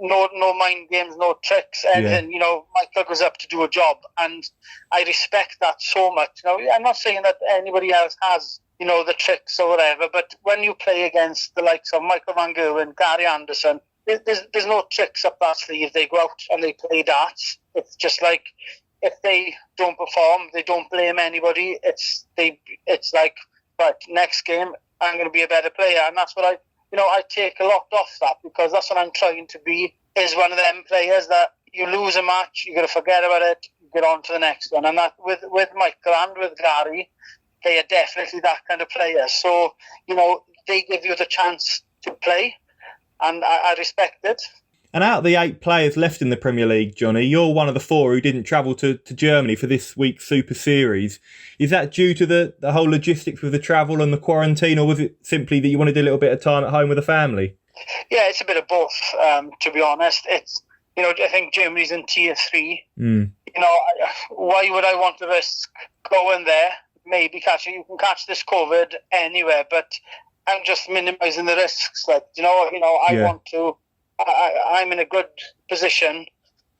no mind games, no tricks, anything. Yeah. Michael goes up to do a job, and I respect that so much. I'm not saying that anybody else has, the tricks or whatever, but when you play against the likes of Michael van Gerwen, Gary Anderson, there's no tricks up that sleeve. They go out and they play darts. It's just like, if they don't perform, they don't blame anybody. It's like, but next game I'm going to be a better player, and that's what I take a lot off that, because that's what I'm trying to be. Is one of them players that you lose a match, you got to forget about it, get on to the next one, and that with Michael and with Gary, they are definitely that kind of player. So they give you the chance to play, and I respect it. And out of the 8 players left in the Premier League, Jonny, you're one of the 4 who didn't travel to Germany for this week's Super Series. Is that due to the whole logistics with the travel and the quarantine, or was it simply that you wanted a little bit of time at home with the family? Yeah, it's a bit of both, to be honest. It's, I think Germany's in tier 3. Why would I want to risk going there? Maybe you can catch this COVID anywhere, but I'm just minimising the risks. Like, I want to... I'm in a good position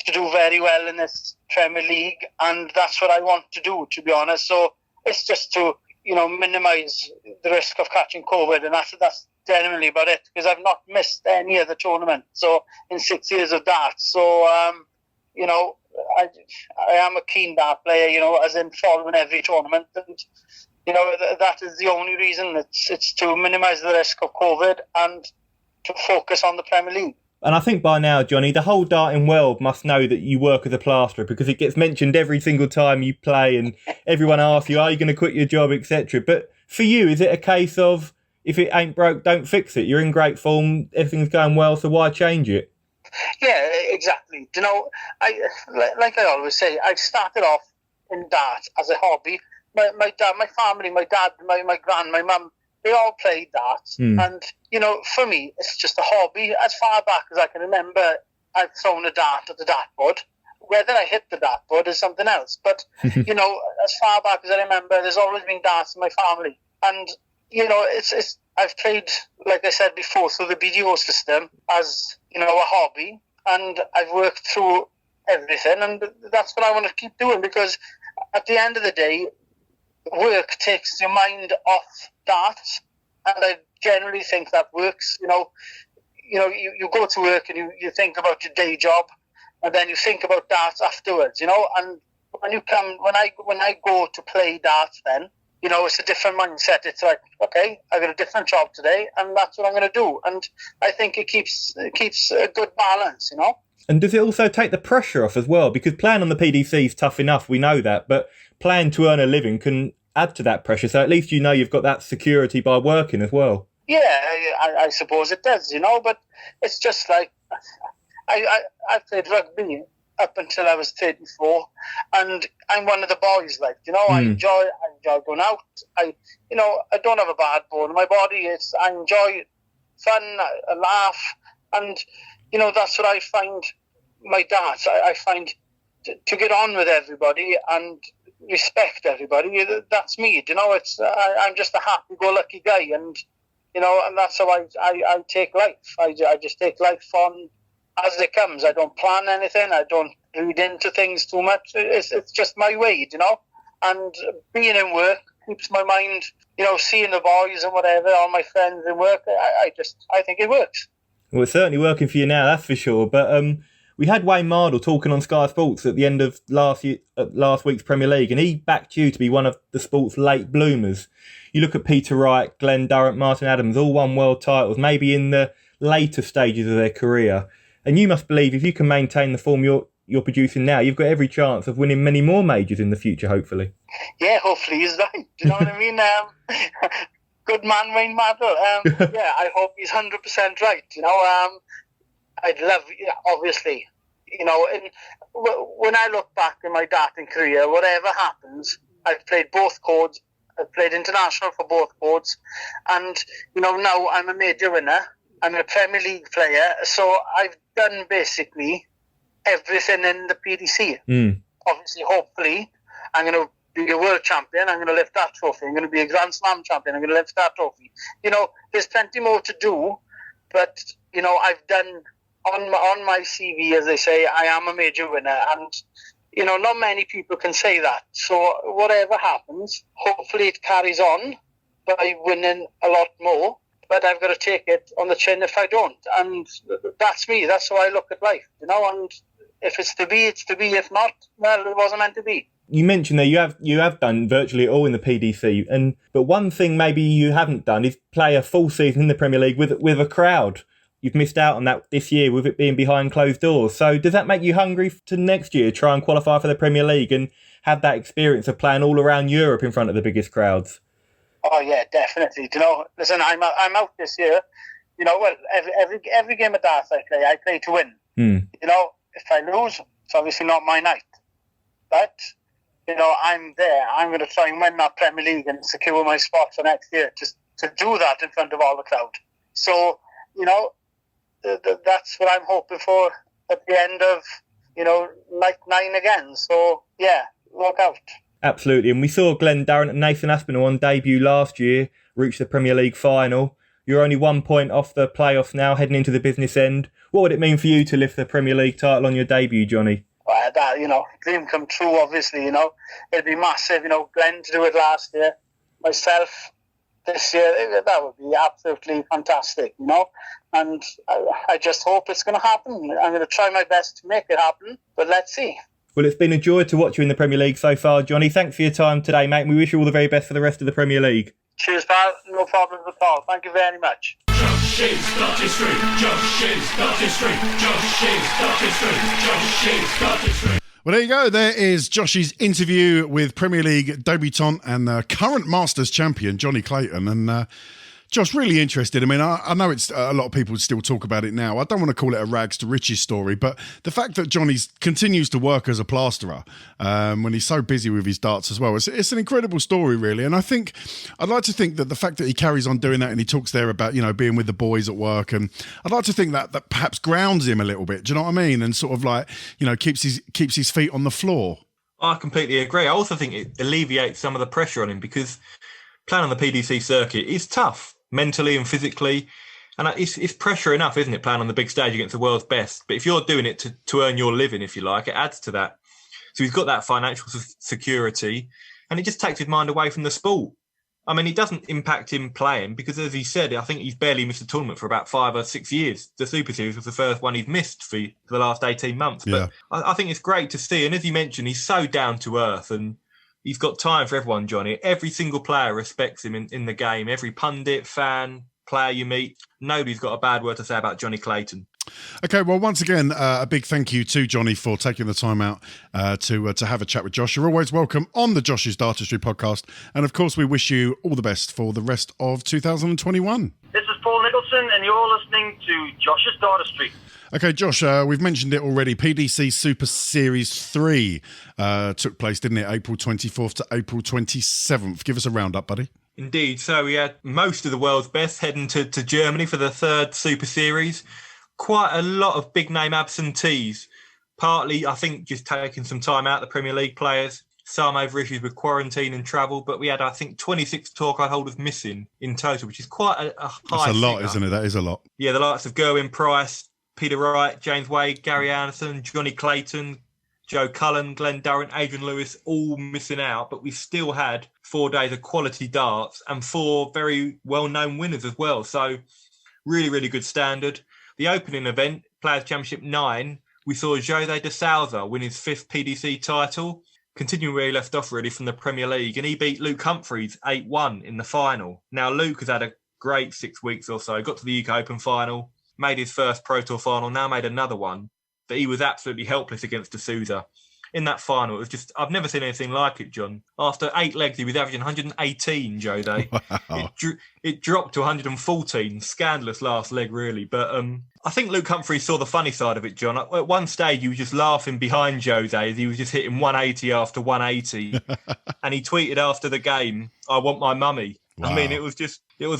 to do very well in this Premier League, and that's what I want to do, to be honest. So it's just to, minimise the risk of catching COVID, and that's genuinely about it, because I've not missed any other tournament. So in 6 years of darts, so I am a keen dart player, as in following every tournament, and that is the only reason. It's to minimise the risk of COVID and to focus on the Premier League. And I think by now, Jonny, the whole darting world must know that you work as a plasterer, because it gets mentioned every single time you play, and everyone asks you, are you going to quit your job, etc. But for you, is it a case of, if it ain't broke, don't fix it? You're in great form, everything's going well, so why change it? Yeah, exactly. Like I always say, I started off in darts as a hobby. My dad, my family, my dad, my gran, my mum, they all played darts. And, for me, it's just a hobby. As far back as I can remember, I've thrown a dart at the dartboard. Whether I hit the dartboard is something else. But, as far back as I remember, there's always been darts in my family. And, I've played, like I said before, through the BDO system as, a hobby. And I've worked through everything. And that's what I want to keep doing, because at the end of the day, work takes your mind off darts, and I generally think that works. You go to work and you think about your day job, and then you think about darts afterwards. And when I go to play darts, then it's a different mindset. It's like, okay, I got a different job today, and that's what I'm going to do. And I think it keeps a good balance. And does it also take the pressure off as well? Because playing on the PDC is tough enough, we know that, but playing to earn a living can add to that pressure. So at least you've got that security by working as well. Yeah, I suppose it does, but it's just like, I played rugby up until I was 34, and I'm one of the boys, like, I enjoy going out. I don't have a bad bone in my body. I enjoy fun, a laugh, and that's what I find my darts. I find to get on with everybody and respect everybody. That's me. I'm just a happy-go-lucky guy, and and that's how I take life. I just take life on as it comes. I don't plan anything. I don't read into things too much. It's just my way, And being in work keeps my mind, seeing the boys and whatever, all my friends in work. I think it works. Well, it's certainly working for you now, that's for sure. But we had Wayne Mardle talking on Sky Sports at the end of last week's Premier League, and he backed you to be one of the sport's late bloomers. You look at Peter Wright, Glen, Durrant, Martin Adams, all won world titles, maybe in the later stages of their career. And you must believe if you can maintain the form you're producing now, you've got every chance of winning many more majors in the future, hopefully. Yeah, hopefully he's right. Do you know what I mean? Good man, Wayne Mardle. Yeah, I hope he's 100% right. I'd love, obviously, and when I look back in my darting career, whatever happens, I've played both codes. I've played international for both codes, and now I'm a major winner. I'm a Premier League player, so I've done basically everything in the PDC. Obviously, hopefully, I'm going to be a world champion. I'm going to lift that trophy. I'm going to be a Grand Slam champion. I'm going to lift that trophy. There's plenty more to do, but I've done on my CV, as they say, I am a major winner, and not many people can say that. So whatever happens, hopefully it carries on by winning a lot more. But I've got to take it on the chin if I don't. And that's me. That's how I look at life, And if it's to be, it's to be. If not, well, it wasn't meant to be. You mentioned that you have done virtually all in the PDC, but one thing maybe you haven't done is play a full season in the Premier League with a crowd. You've missed out on that this year with it being behind closed doors. So does that make you hungry to next year try and qualify for the Premier League and have that experience of playing all around Europe in front of the biggest crowds? Oh yeah, definitely. You know, listen, I'm out this year. You know, well, every game of darts I play to win. You know, if I lose, it's obviously not my night. But you know, I'm there. I'm going to try and win that Premier League and secure my spot for next year. Just to do that in front of all the crowd. So you know, that's what I'm hoping for at the end of, you know, night 9 again. So yeah, look out. Absolutely. And we saw Glen, Durrant and Nathan Aspinall on debut last year reach the Premier League final. You're only 1 point off the playoffs now, heading into the business end. What would it mean for you to lift the Premier League title on your debut, Jonny? Well, that, you know, dream come true, obviously, you know. It'd be massive, you know, Glen to do it last year. Myself this year, that would be absolutely fantastic, you know. And I just hope it's going to happen. I'm going to try my best to make it happen, but let's see. Well, it's been a joy to watch you in the Premier League so far, Jonny. Thanks for your time today, mate. We wish you all the very best for the rest of the Premier League. Cheers, pal. No problem at all. Thank you very much. Josh's Dartistry, Josh's Dartistry, Josh's Dartistry, Josh's Dartistry. Well, there you go. There is Josh's interview with Premier League debutant and current Masters champion, Jonny Clayton. And Josh, really interested. I mean, I know it's a lot of people still talk about it now. I don't want to call it a rags to riches story, but the fact that Jonny continues to work as a plasterer when he's so busy with his darts as well, it's an incredible story, really. And I'd like to think that the fact that he carries on doing that and he talks there about, you know, being with the boys at work, and I'd like to think that perhaps grounds him a little bit. Do you know what I mean? And sort of like, you know, keeps his feet on the floor. I completely agree. I also think it alleviates some of the pressure on him, because playing on the PDC circuit is tough, mentally and physically, and it's pressure enough, isn't it, playing on the big stage against the world's best? But if you're doing it to earn your living, if you like, it adds to that. So he's got that financial security, and it just takes his mind away from the sport. I mean, it doesn't impact him playing, because as he said, I think he's barely missed a tournament for about 5 or 6 years. The Super Series was the first one he's missed for the last 18 months. Yeah. But I think it's great to see, and as you mentioned, he's so down to earth, and he's got time for everyone, Jonny. Every single player respects him in the game. Every pundit, fan, player you meet, nobody's got a bad word to say about Jonny Clayton. Okay, well, once again, a big thank you to Jonny for taking the time out to have a chat with Josh. You're always welcome on the Josh's Dartistry podcast. And, of course, we wish you all the best for the rest of 2021. This is Paul Nicholson, and you're listening to Josh's Dartistry. Okay, Josh, we've mentioned it already. PDC Super Series 3 took place, didn't it? April 24th to April 27th. Give us a roundup, buddy. Indeed. So we had most of the world's best heading to Germany for the third Super Series. Quite a lot of big-name absentees. Partly, I think, just taking some time out, the Premier League players. Some over issues with quarantine and travel. But we had, I think, 26 tour card holders missing in total, which is quite a high That's a lot, figure. isn't it? That is a lot. Yeah, the likes of Gerwin Price, Peter Wright, James Wade, Gary Anderson, Jonny Clayton, Joe Cullen, Glen Durrant, Adrian Lewis, all missing out. But we still had 4 days of quality darts and 4 very well-known winners as well. So really, really good standard. The opening event, Players' Championship 9, we saw Jose de Souza win his 5th PDC title, continuing where he left off really from the Premier League, and he beat Luke Humphreys 8-1 in the final. Now, Luke has had a great 6 weeks or so, got to the UK Open final, made his first Pro Tour final, now made another one, but he was absolutely helpless against de Souza. In that final, it was just, I've never seen anything like it, John. After 8 legs, he was averaging 118, Jose. Wow. It dropped to 114. Scandalous last leg, really. But I think Luke Humphreys saw the funny side of it, John. At one stage, he was just laughing behind Jose as he was just hitting 180 after 180. And he tweeted after the game, "I want my mummy." Wow. I mean, it was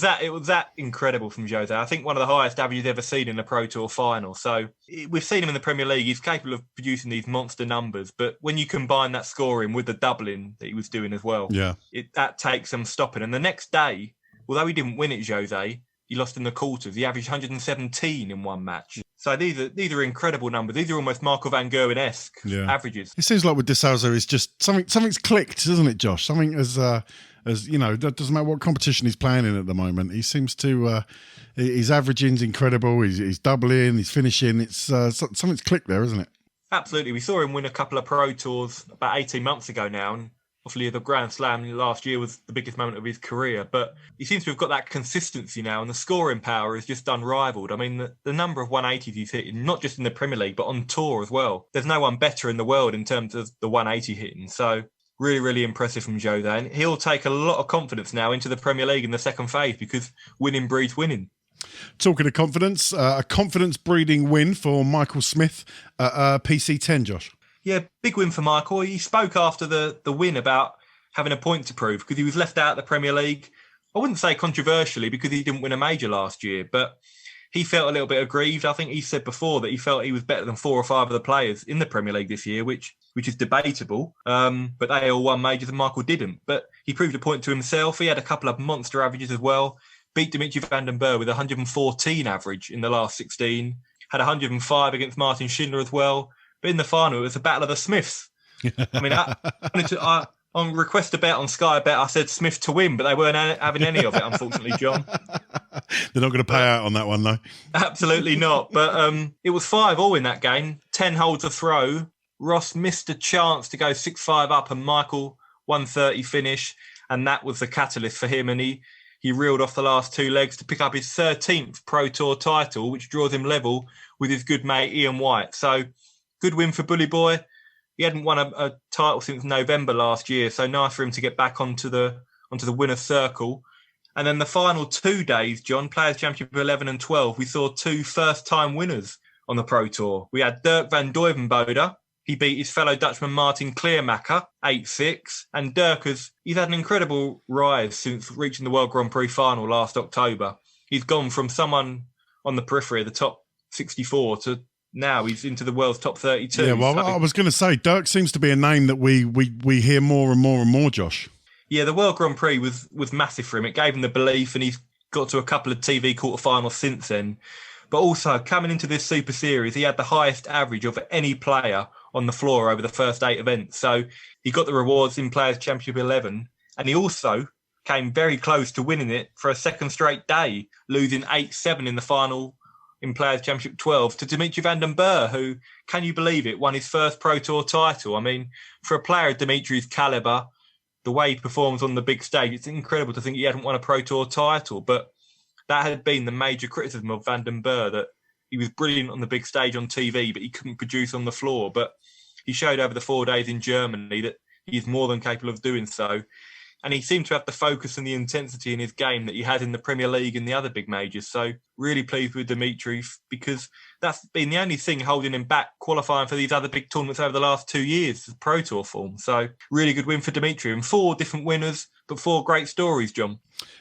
that incredible from Jose. I think one of the highest averages ever seen in a Pro Tour final. So we've seen him in the Premier League. He's capable of producing these monster numbers. But when you combine that scoring with the doubling that he was doing as well, that takes some stopping. And the next day, although he didn't win it, Jose, he lost in the quarters. He averaged 117 in one match. So these are incredible numbers. These are almost Marco van Gerwen-esque averages. It seems like with de Souza, it's just something's clicked, doesn't it, Josh? Something as you know, that doesn't matter what competition he's playing in at the moment. He seems to his averaging's incredible. He's doubling, he's finishing. It's something's clicked there, isn't it? Absolutely. We saw him win a couple of Pro Tours about 18 months ago now. And obviously the Grand Slam last year was the biggest moment of his career. But he seems to have got that consistency now, and the scoring power is just unrivaled. I mean, the number of 180s he's hitting, not just in the Premier League, but on tour as well. There's no one better in the world in terms of the 180 hitting. So really, really impressive from Jose. And he'll take a lot of confidence now into the Premier League in the second phase, because winning breeds winning. Talking of confidence, a confidence-breeding win for Michael Smith at PC 10, Josh. Yeah, big win for Michael. He spoke after the win about having a point to prove, because he was left out of the Premier League. I wouldn't say controversially, because he didn't win a major last year, but he felt a little bit aggrieved. I think he said before that he felt he was better than 4 or 5 of the players in the Premier League this year, which is debatable. But they all won majors and Michael didn't. But he proved a point to himself. He had a couple of monster averages as well. Beat Dimitri van den Bergh with 114 average in the last 16. Had 105 against Martin Schindler as well. But in the final, it was a battle of the Smiths. I mean, on request to bet on Sky Bet, I said Smith to win, but they weren't having any of it, unfortunately, John. They're not going to pay out on that one, though. Absolutely not. But it was 5-5 in that game. 10 holes to throw. Ross missed a chance to go 6-5 up, and Michael 130 finish, and that was the catalyst for him. And he reeled off the last 2 legs to pick up his 13th Pro Tour title, which draws him level with his good mate Ian White. So good win for Bully Boy. He hadn't won a title since November last year, so nice for him to get back onto the winner's circle. And then the final 2 days, John, Players' Championship 11 and 12, we saw 2 first-time winners on the Pro Tour. We had Dirk van Duijvenbode. He beat his fellow Dutchman Martin Kleermaker 8-6. And Dirk he's had an incredible rise since reaching the World Grand Prix final last October. He's gone from someone on the periphery of the top 64 to now he's into the world's top 32. Yeah, well, I was going to say, Dirk seems to be a name that we hear more and more and more, Josh. Yeah, the World Grand Prix was massive for him. It gave him the belief, and he's got to a couple of TV quarterfinals since then. But also, coming into this Super Series, he had the highest average of any player on the floor over the first 8 events. So he got the rewards in Players' Championship 11. And he also came very close to winning it for a second straight day, losing 8-7 in the final in Players' Championship 12 to Dimitri van den Bergh, who, can you believe it, won his first Pro Tour title. I mean, for a player of Dimitri's calibre, the way he performs on the big stage, it's incredible to think he hadn't won a Pro Tour title. But that had been the major criticism of van den Bergh, that he was brilliant on the big stage on TV, but he couldn't produce on the floor. But he showed over the 4 days in Germany that he's more than capable of doing so. And he seemed to have the focus and the intensity in his game that he had in the Premier League and the other big majors. So really pleased with Dimitri, because that's been the only thing holding him back qualifying for these other big tournaments over the last 2 years, Pro Tour form. So really good win for Dimitri, and 4 different winners, but 4 great stories, John.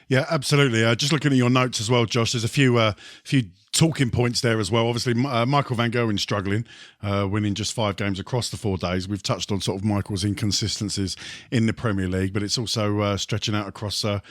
Yeah, absolutely. Just looking at your notes as well, Josh, there's a few talking points there as well. Obviously, Michael van Gerwen struggling, winning just 5 games across the 4 days. We've touched on sort of Michael's inconsistencies in the Premier League, but it's also stretching out across the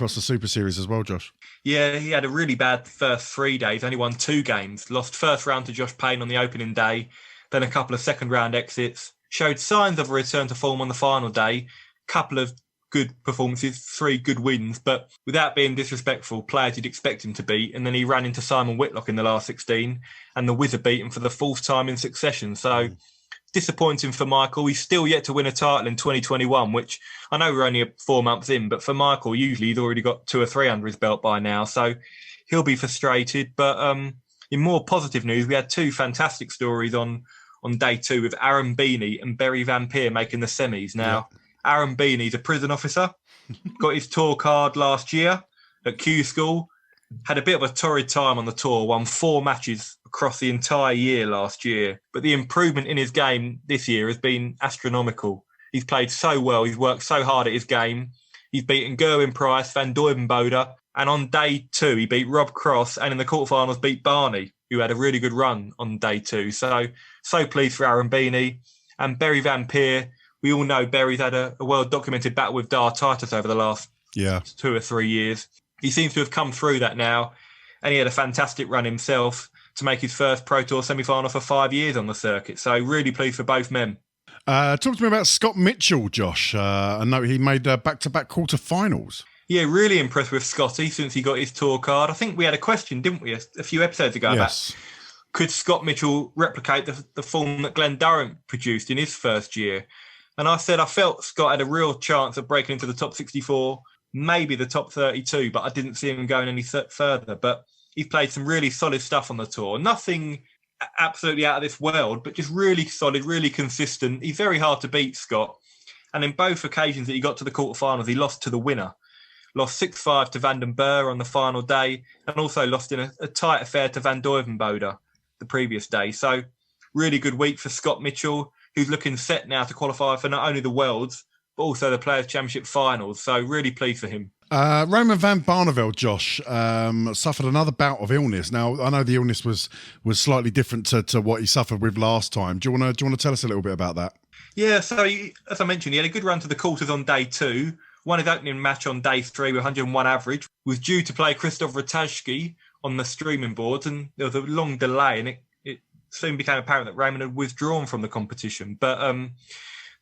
Super Series as well, Josh. Yeah, he had a really bad first 3 days, only won 2 games, lost first round to Josh Payne on the opening day, then a couple of second round exits, showed signs of a return to form on the final day, couple of good performances, 3 good wins, but without being disrespectful, players you'd expect him to beat. And then he ran into Simon Whitlock in the last 16, and the Wizard beat him for the 4th time in succession. So disappointing for Michael. He's still yet to win a title in 2021, which I know we're only 4 months in, but for Michael, usually he's already got 2 or 3 under his belt by now. So he'll be frustrated. But in more positive news, we had 2 fantastic stories on day 2 with Aaron Beanie and Berry Van Peer making the semis. Now, Aaron Beanie's a prison officer, got his tour card last year at Q School, had a bit of a torrid time on the tour, won 4 matches across the entire year last year. But the improvement in his game this year has been astronomical. He's played so well, he's worked so hard at his game. He's beaten Gerwin Price, Van Duijvenbode, and on day 2 he beat Rob Cross, and in the quarterfinals beat Barney, who had a really good run on day 2. So pleased for Aaron Beanie. And Berry Van Peer, we all know Berry's had a well-documented battle with Dartistry over the last 2 or 3 years. He seems to have come through that now, and he had a fantastic run himself to make his first Pro Tour semi-final for 5 years on the circuit. So really pleased for both men. Talk to me about Scott Mitchell, Josh. I know he made back-to-back quarter-finals. Yeah, really impressed with Scotty since he got his tour card. I think we had a question, didn't we, a few episodes ago about could Scott Mitchell replicate the form that Glen Durrant produced in his first year? And I said I felt Scott had a real chance of breaking into the top 64, maybe the top 32, but I didn't see him going any further. But he's played some really solid stuff on the tour. Nothing absolutely out of this world, but just really solid, really consistent. He's very hard to beat, Scott. And in both occasions that he got to the quarterfinals, he lost to the winner. Lost 6-5 to Van den Berg on the final day, and also lost in a tight affair to Van Duijvenbode the previous day. So really good week for Scott Mitchell, who's looking set now to qualify for not only the Worlds, but also the Players' Championship finals. So really pleased for him. Roman van Barneveld, Josh, suffered another bout of illness. Now, I know the illness was slightly different to what he suffered with last time. Do you want to tell us a little bit about that? Yeah, so as I mentioned, he had a good run to the quarters on day 2. Won his opening match on day 3 with 101 average. Was due to play Krzysztof Ratajski on the streaming boards, and there was a long delay, and it soon became apparent that Raymond had withdrawn from the competition. But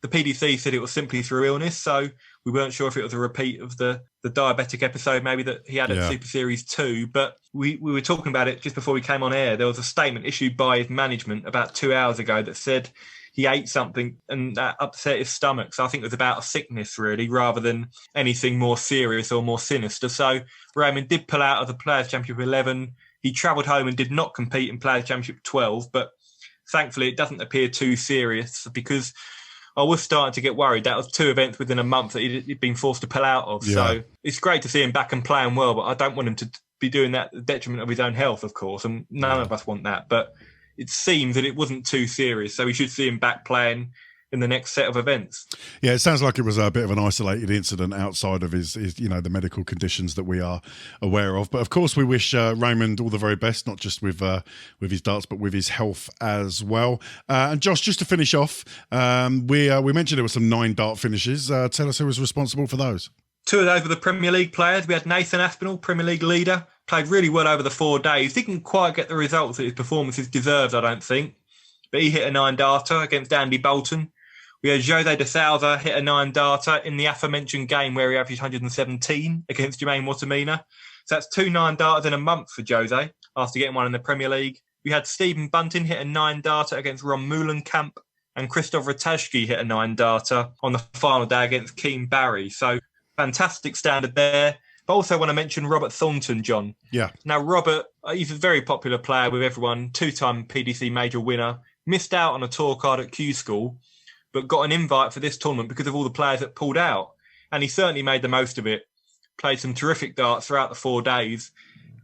the PDC said it was simply through illness, so we weren't sure if it was a repeat of the diabetic episode maybe that he had at Super Series 2. But we were talking about it just before we came on air. There was a statement issued by his management about 2 hours ago that said he ate something and that upset his stomach. So I think it was about a sickness, really, rather than anything more serious or more sinister. So Raymond did pull out of the Players' Championship 11. He travelled home and did not compete in Players' Championship 12. But thankfully, it doesn't appear too serious, because I was starting to get worried. That was 2 events within a month that he'd been forced to pull out of. Yeah. So it's great to see him back and playing well, but I don't want him to be doing that at the detriment of his own health, of course. And none of us want that. But it seems that it wasn't too serious, so we should see him back playing in the next set of events. Yeah, it sounds like it was a bit of an isolated incident outside of his the medical conditions that we are aware of. But of course, we wish Raymond all the very best, not just with his darts, but with his health as well. And Josh, just to finish off, we mentioned there were some 9 dart finishes. Tell us who was responsible for those. 2 of those were the Premier League players. We had Nathan Aspinall, Premier League leader, played really well over the 4 days. Didn't quite get the results that his performances deserved, I don't think. But he hit a 9-darter against Andy Bolton. We had Jose de Souza hit a 9-darter in the aforementioned game where he averaged 117 against Jermaine Watamina. So that's 2 9-darters in a month for Jose after getting one in the Premier League. We had Stephen Bunting hit a 9-darter against Ron Moulenkamp, and Krzysztof Ratajski hit a 9-darter on the final day against Keane Barry. So fantastic standard there. But also want to mention Robert Thornton, John. Yeah. Now, Robert, he's a very popular player with everyone, 2-time PDC major winner, missed out on a tour card at Q School, but got an invite for this tournament because of all the players that pulled out. And he certainly made the most of it. Played some terrific darts throughout the 4 days.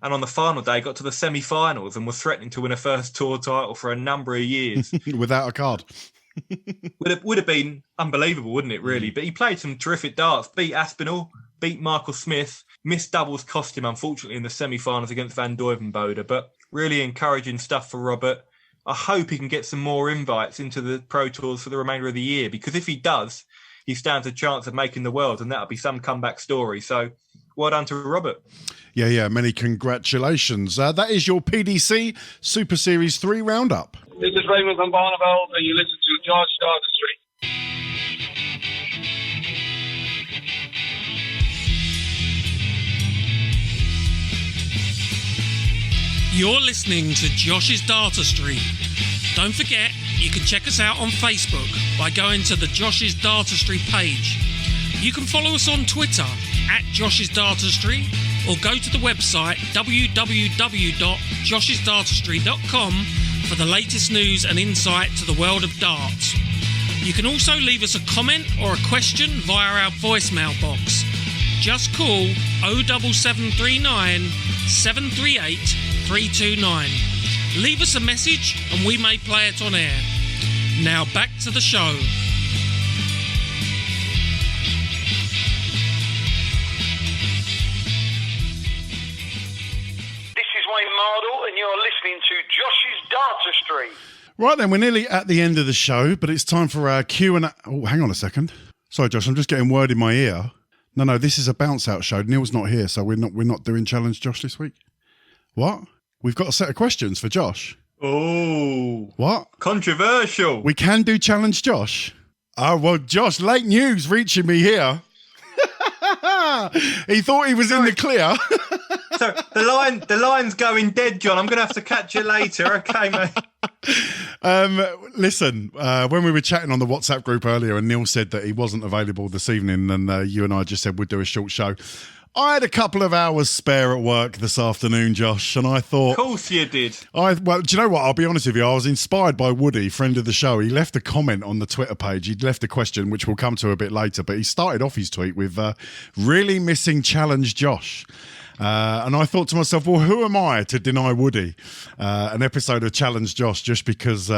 And on the final day, got to the semi-finals and was threatening to win a first tour title for a number of years. Without a card. would have been unbelievable, wouldn't it, really? But he played some terrific darts. Beat Aspinall, beat Michael Smith. Missed doubles cost him, unfortunately, in the semi-finals against Van Duijvenbode. But really encouraging stuff for Robert. I hope he can get some more invites into the Pro Tours for the remainder of the year, because if he does, he stands a chance of making the World, and that'll be some comeback story. So well done to Robert. Yeah, many congratulations. That is your PDC Super Series 3 roundup. This is Raymond van Barneveld, and you listen to Josh Dartistry. You're listening to Josh's Dartistry. Don't forget, you can check us out on Facebook by going to the Josh's Dartistry page. You can follow us on Twitter @Josh's Dartistry, or go to the website www.joshisdartistry.com for the latest news and insight to the world of darts. You can also leave us a comment or a question via our voicemail box. Just call 07739 738 329. Leave us a message and we may play it on air. Now back to the show. This is Wayne Mardle and you're listening to Josh's Dartistry. Right then, we're nearly at the end of the show, but it's time for our Q&A. Oh, hang on a second. Sorry, Josh, I'm just getting word in my ear. No, this is a bounce out show. Neil's not here, so we're not doing Challenge Josh this week. What? We've got a set of questions for Josh. Oh. What? Controversial. We can do Challenge Josh. Oh, well, Josh, late news reaching me here. He thought he was in the clear. So the line's going dead, John. I'm going to have to catch you later. Okay, mate. Listen, when we were chatting on the WhatsApp group earlier and Neil said that he wasn't available this evening and you and I just said we'd do a short show, I had a couple of hours spare at work this afternoon, Josh, and I thought... Of course you did. Well, do you know what? I'll be honest with you. I was inspired by Woody, friend of the show. He left a comment on the Twitter page. He'd left a question, which we'll come to a bit later, but he started off his tweet with, really missing Challenge Josh. And I thought to myself, well, who am I to deny Woody an episode of Challenge Josh just because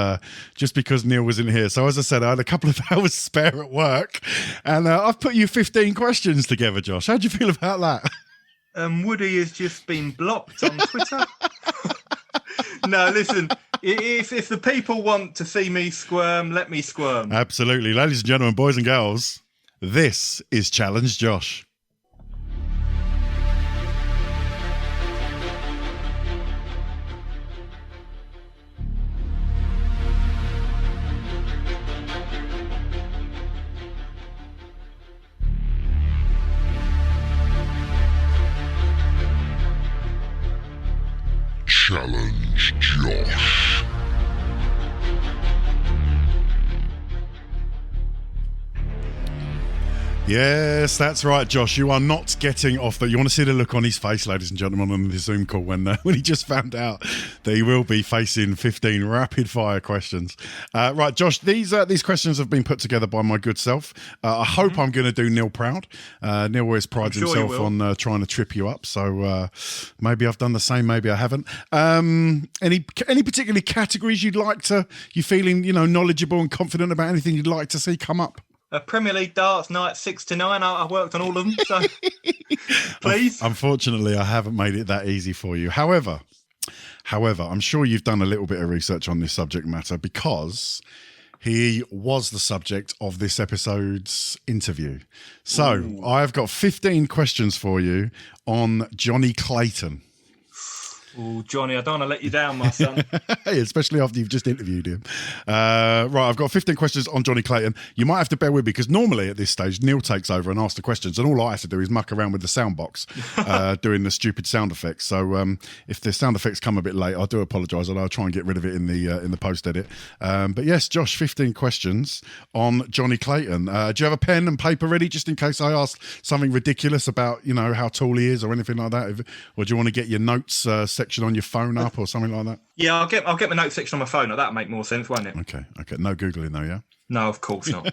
Neil was in here? So as I said, I had a couple of hours spare at work, and I've put you 15 questions together, Josh. How do you feel about that? Woody has just been blocked on Twitter. No, listen, if the people want to see me squirm, let me squirm. Absolutely. Ladies and gentlemen, boys and girls, this is Challenge Josh. Challenge Josh. Yes, that's right, Josh. You are not getting off that. You want to see the look on his face, ladies and gentlemen, on the Zoom call when he just found out that he will be facing 15 rapid-fire questions. Right, Josh, these questions have been put together by my good self. I hope I'm going to do Neil proud. Neil always prides himself on trying to trip you up, so maybe I've done the same, maybe I haven't. Any particular categories you feeling knowledgeable and confident about anything you'd like to see come up? Premier League darts night 6 to 9. I worked on all of them, so please. Unfortunately, I haven't made it that easy for you. However, I'm sure you've done a little bit of research on this subject matter because he was the subject of this episode's interview. So I've got 15 questions for you on Jonny Clayton. Oh, Johnny, I don't want to let you down, my son. Especially after you've just interviewed him. Right, I've got 15 questions on Jonny Clayton. You might have to bear with me because normally at this stage, Neil takes over and asks the questions, and all I have to do is muck around with the sound box, doing the stupid sound effects. So if the sound effects come a bit late, I do apologise, and I'll try and get rid of it in the post-edit. But yes, Josh, 15 questions on Jonny Clayton. Do you have a pen and paper ready just in case I ask something ridiculous about, how tall he is or anything like that? Or do you want to get your notes section on your phone up or something like that? Yeah, I'll get my notes section on my phone. That'll make more sense, won't it? Okay. No Googling though, yeah? No, of course not.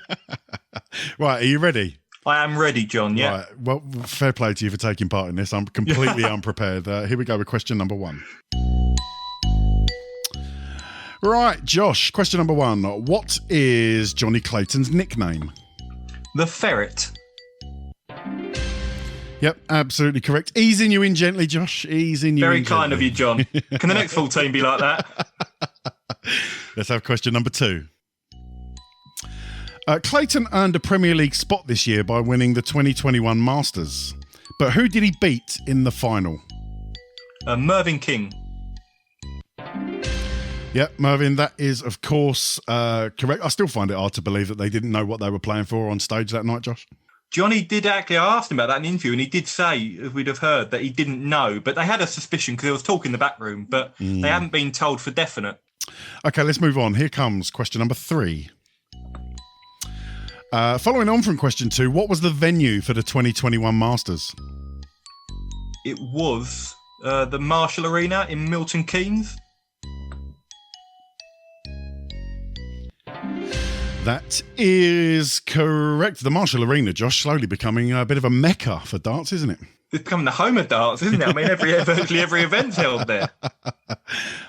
Right, are you ready? I am ready, John, yeah. Right, well, fair play to you for taking part in this. I'm completely unprepared. Here we go with question number 1. Right, Josh, question number 1. What is Jonny Clayton's nickname? The Ferret. Yep, absolutely correct. Easing you in gently, Josh. Easing you Very in kind gently. of you, John. Can the next full team be like that? Let's have question number 2. Clayton earned a Premier League spot this year by winning the 2021 Masters. But who did he beat in the final? Mervyn King. Yep, Mervyn, that is, of course, correct. I still find it hard to believe that they didn't know what they were playing for on stage that night, Josh. Johnny did actually, I asked him about that in the interview, and he did say, as we'd have heard, that he didn't know, but they had a suspicion because there was talk in the back room, but they hadn't been told for definite. Okay, let's move on. Here comes question number 3. Following on from question 2, what was the venue for the 2021 Masters? It was the Marshall Arena in Milton Keynes. That is correct. The Marshall Arena, Josh, slowly becoming a bit of a mecca for darts, isn't it? It's becoming the home of darts, isn't it? I mean, virtually every event's held there.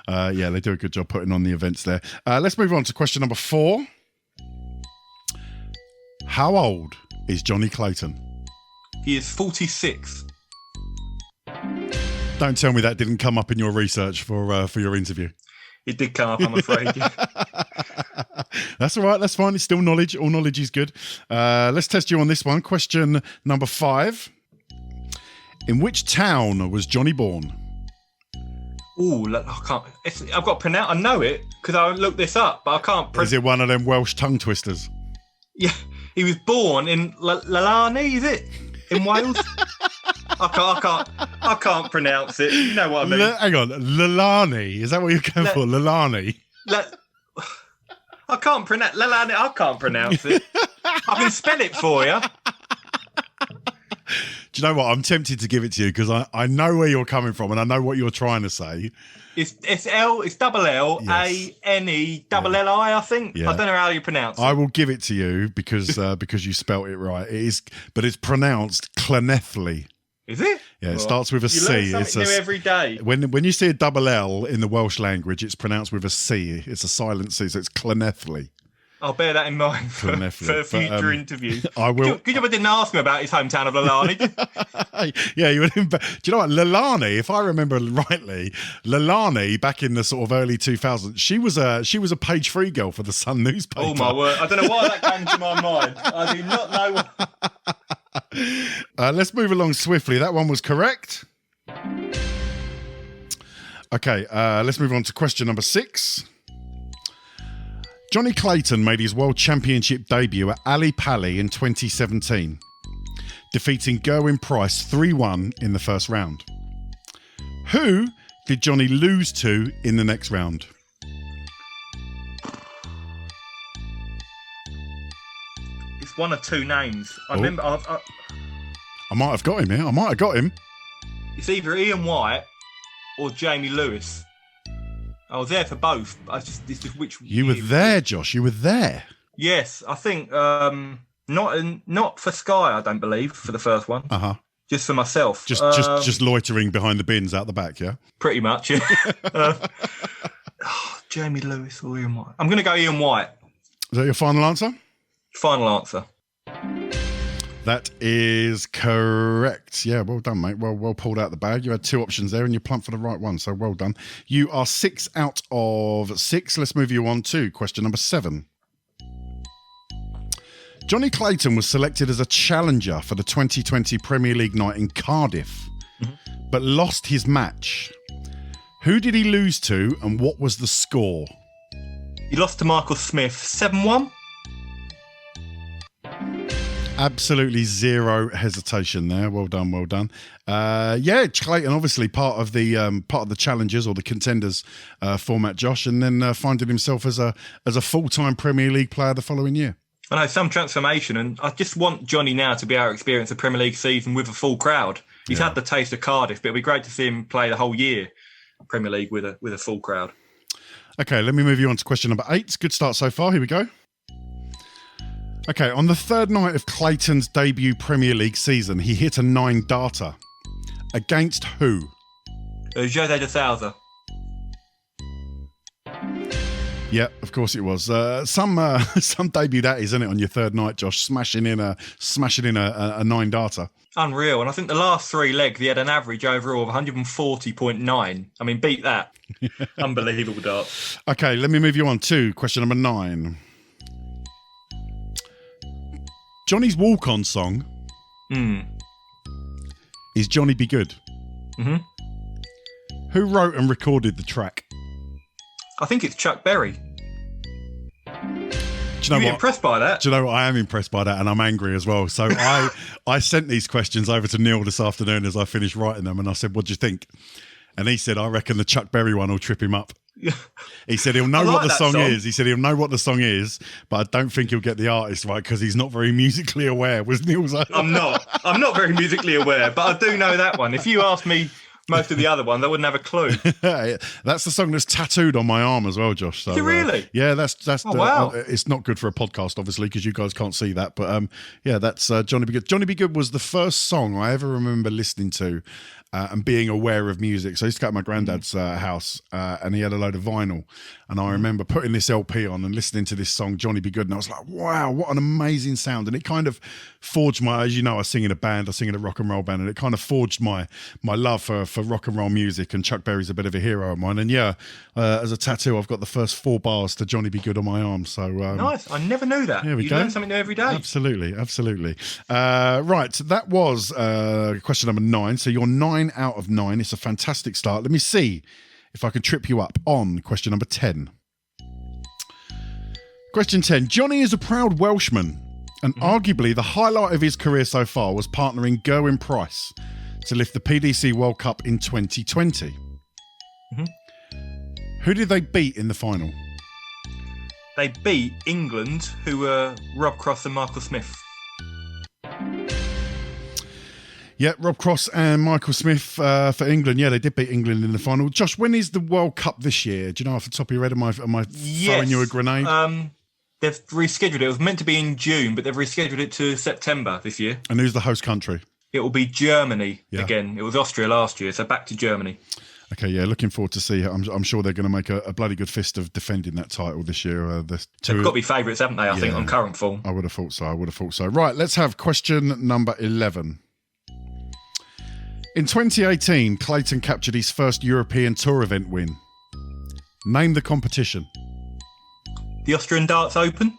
Yeah, they do a good job putting on the events there. Let's move on to question number 4. How old is Jonny Clayton? He is 46. Don't tell me that didn't come up in your research for your interview. It did come up, I'm afraid. That's all right. That's fine. It's still knowledge. All knowledge is good. Let's test you on this one. Question number 5. In which town was Jonny born? Oh, I can't. I've got to pronounce. I know it because I looked this up, but I can't. Is it one of them Welsh tongue twisters? Yeah, he was born in Lalani. Is it in Wales? I can't pronounce it. You know what I mean? Hang on, Lalani. Is that what you're going for? Lalani. I can't pronounce Lalani. I can't pronounce it. I can spell it for you. Do you know what? I'm tempted to give it to you because I know where you're coming from and I know what you're trying to say. It's double L A N E double L I. I think. Yeah. I don't know how you pronounce it. I will give it to you because you spelt it right. It is, but it's pronounced Clenethly. Is it? Yeah, it starts with a C. It's new every day. When you see a double L in the Welsh language, it's pronounced with a C. It's a silent C, so it's Clenethly. I'll bear that in mind for a future interview. I will. Good job I didn't ask him about his hometown of Lalani. Yeah, you would. Do you know what? Lalani, if I remember rightly, Lalani back in the sort of early 2000s, she was a page 3 girl for the Sun newspaper. Oh my word! I don't know why that came into my mind. I do not know. Let's move along swiftly. That one was correct. Okay, let's move on to question number 6. Jonny Clayton made his World Championship debut at Ali Pali in 2017, defeating Gerwyn Price 3-1 in the first round. Who did Jonny lose to in the next round? It's one of two names. I remember. I might have got him here. I might have got him. It's either Ian White or Jamie Lewis. I was there for both. It's just which. You were there, Josh. You were there. Yes, I think not for Sky. I don't believe for the first one. Just for myself. Just loitering behind the bins out the back. Yeah. Pretty much. Yeah. Jamie Lewis or Ian White. I'm going to go Ian White. Is that your final answer? Final answer. That is correct. Yeah, well done, mate. Well pulled out the bag. You had 2 options there and you plumped for the right one, so well done. You are 6 out of 6. Let's move you on to question number 7. Jonny Clayton was selected as a challenger for the 2020 Premier League night in Cardiff, but lost his match. Who did he lose to and what was the score? He lost to Michael Smith 7-1. Absolutely zero hesitation there. Well done, well done. Yeah, Clayton obviously part of the challengers or the contenders format, Josh, and then finding himself as a full-time Premier League player the following year. I know, some transformation, and I just want Jonny now to be able to experience a Premier League season with a full crowd. He's had the taste of Cardiff, but it'd be great to see him play the whole year Premier League with a full crowd. Okay, let me move you on to question number 8. Good start so far. Here we go. Okay, on the third night of Clayton's debut Premier League season, he hit a 9-darter. Against who? Jose de Souza. Yeah, of course it was. Some debut that is, isn't it, on your third night, Josh? Smashing in a 9-darter. Unreal. And I think the last 3 legs, he had an average overall of 140.9. I mean, beat that. Unbelievable dart. Okay, let me move you on to question number 9. Jonny's walk-on song is Johnny Be Good. Mm-hmm. Who wrote and recorded the track? I think it's Chuck Berry. Do you know what? Impressed by that? Do you know what? I am impressed by that, and I'm angry as well. So I sent these questions over to Neil this afternoon as I finished writing them, and I said, "What do you think?" And he said, "I reckon the Chuck Berry one will trip him up." He said he'll know what the song is. He said he'll know what the song is, but I don't think he'll get the artist right because he's not very musically aware. Was Neil's? I'm not very musically aware, but I do know that one. If you ask me most of the other ones, I wouldn't have a clue. That's the song that's tattooed on my arm as well, Josh. So, is it really? Yeah, that's. Wow. It's not good for a podcast, obviously, because you guys can't see that. But yeah, that's Johnny Be Good. Johnny Be Good was the first song I ever remember listening to and being aware of music. So I used to go to my granddad's house and he had a load of vinyl. And I remember putting this LP on and listening to this song, Johnny Be Good. And I was like, wow, what an amazing sound. And it kind of forged as you know, I sing in a band, I sing in a rock and roll band. And it kind of forged my love for rock and roll music. And Chuck Berry's a bit of a hero of mine. And yeah, as a tattoo, I've got the first 4 bars to Johnny Be Good on my arm. So nice. I never knew that. Here we you go. learn something new every day. Absolutely. Right. That was question number 9. So you're 9 out of 9. It's a fantastic start. Let me see if I can trip you up on question number 10. Question 10. Jonny is a proud Welshman, and arguably the highlight of his career so far was partnering Gerwyn Price to lift the PDC World Cup in 2020. Mm-hmm. Who did they beat in the final? They beat England, who were Rob Cross and Michael Smith. Yeah, Rob Cross and Michael Smith for England. Yeah, they did beat England in the final. Josh, when is the World Cup this year? Do you know off the top of your head? Am I throwing you a grenade? They've rescheduled it. It was meant to be in June, but they've rescheduled it to September this year. And who's the host country? It will be Germany again. It was Austria last year, so back to Germany. Okay, yeah, looking forward to see. I'm sure they're going to make a bloody good fist of defending that title this year. They've got to be favourites, haven't they, I think, on current form. I would have thought so. Right, let's have question number 11. In 2018, Clayton captured his first European Tour event win. Name the competition. The Austrian Darts Open.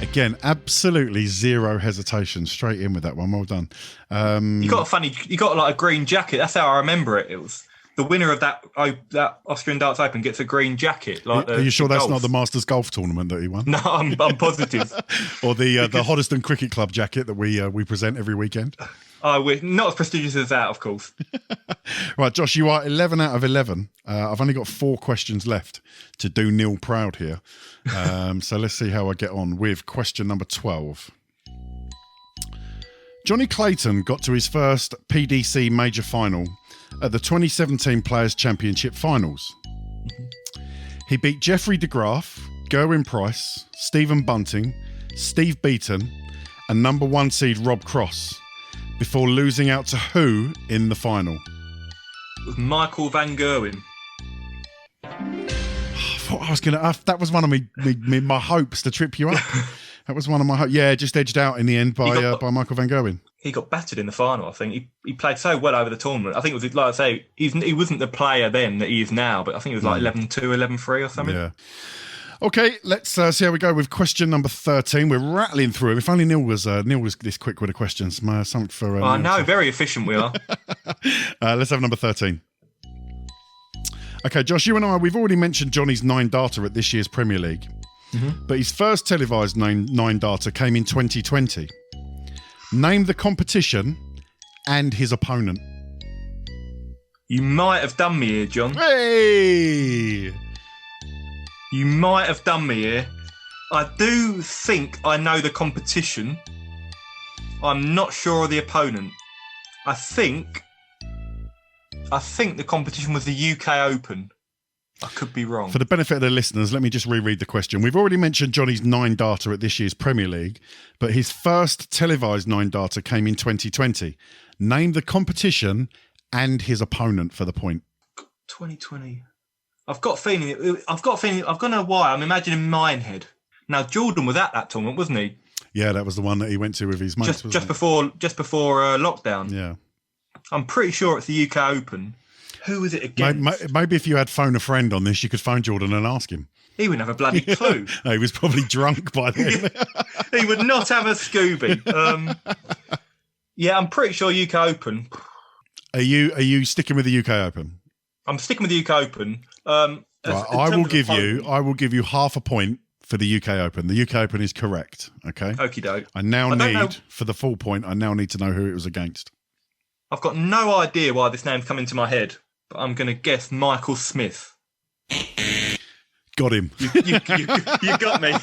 Again, absolutely zero hesitation. Straight in with that one. Well done. You got like a green jacket. That's how I remember it. It was the winner of that Austrian Darts Open gets a green jacket. Like Are you sure that's not the Masters Golf tournament that he won? No, I'm positive. Or the Hoddesdon Cricket Club jacket that we present every weekend. We're not as prestigious as that, of course. Right, Josh, you are 11 out of 11. I've only got 4 questions left to do Neil proud here. So let's see how I get on with question number 12. Jonny Clayton got to his first PDC major final at the 2017 Players' Championship finals. He beat Jeffrey de Graaf, Gerwyn Price, Stephen Bunting, Steve Beaton, and number 1 seed Rob Cross, before losing out to who in the final? It was Michael van Gerwen. I thought I was going to... That was one of my hopes to trip you up. That was one of my hopes. Yeah, just edged out in the end by Michael van Gerwen. He got battered in the final, I think. He played so well over the tournament. I think it was, like I say, he wasn't the player then that he is now, but I think it was like 11-2, 11-3 or something. Yeah. Okay, let's see how we go with question number 13. We're rattling through them. If only Neil was this quick with the questions. Something for I Neil, know, very efficient we are. Let's have number 13. Okay, Josh, you and I, we've already mentioned Johnny's 9-darter at this year's Premier League. Mm-hmm. But his first televised 9-darter came in 2020. Name the competition and his opponent. You might have done me here, John. Hey! You might have done me here. I do think I know the competition. I'm not sure of the opponent. I think the competition was the UK Open. I could be wrong. For the benefit of the listeners, let me just reread the question. We've already mentioned Johnny's 9-darter at this year's Premier League, but his first televised 9-darter came in 2020. Name the competition and his opponent for the point. 2020. I've got a feeling. I've got to know why. I'm imagining Minehead. Now, Jordan was at that tournament, wasn't he? Yeah, that was the one that he went to with his mates. Just before lockdown. Yeah. I'm pretty sure it's the UK Open. Who was it against? Maybe if you had phone a friend on this, you could phone Jordan and ask him. He wouldn't have a bloody clue. No, he was probably drunk by then. He would not have a Scooby. Yeah, I'm pretty sure UK Open. Are you sticking with the UK Open? I'm sticking with the UK Open. Right, I will give you half a point for the UK Open. The UK Open is correct. Okay. Okie doke. For the full point, I now need to know who it was against. I've got no idea why this name's come into my head, but I'm going to guess Michael Smith. Got him. You got me.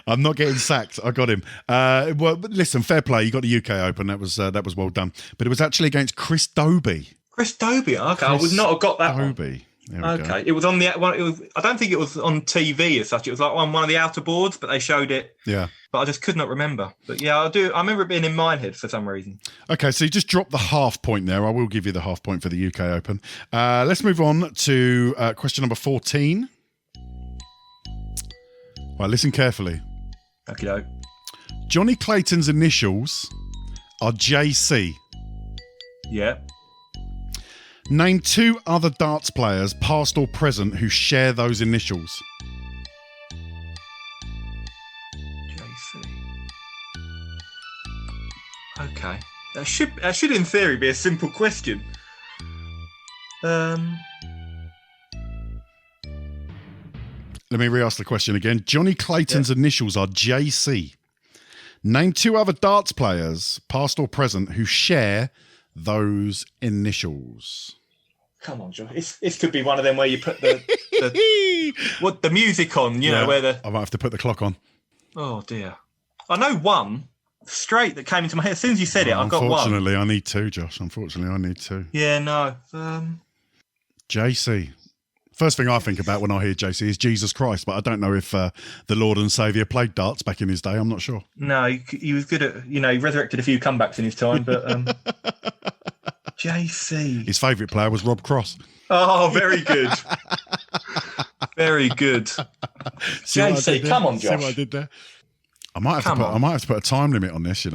I'm not getting sacked. I got him. Well, listen, fair play. You got the UK Open. That was well done. But it was actually against Chris Dobey. Chris Dobey. Okay, I would not have got that Dobey. Okay, it was on the. I don't think it was on TV as such. It was like on one of the outer boards, but they showed it. Yeah. But I just could not remember. But yeah, I do. I remember it being in Minehead for some reason. Okay, so you just dropped the half point there. I will give you the half point for the UK Open. Let's move on to question number 14. Right, listen carefully. Okie doke. Jonny Clayton's initials are JC. Yeah. Name 2 other darts players, past or present, who share those initials. JC. Okay. That should in theory be a simple question. Let me re-ask the question again. Jonny Clayton's initials are JC. Name 2 other darts players, past or present, who share those initials. Come on, Josh. This could be one of them where you put the music on, you know, where the... I might have to put the clock on. Oh, dear. I know one straight that came into my head. As soon as you said it, I've got one. Unfortunately, I need 2, Josh. Unfortunately, I need 2. Yeah, no. JC. First thing I think about when I hear JC is Jesus Christ, but I don't know if the Lord and Saviour played darts back in his day. I'm not sure. No, he was good at, he resurrected a few comebacks in his time, but JC. His favourite player was Rob Cross. Oh, very good. Very good. JC, come on, Josh. See what I did there? I might have to put a time limit on this,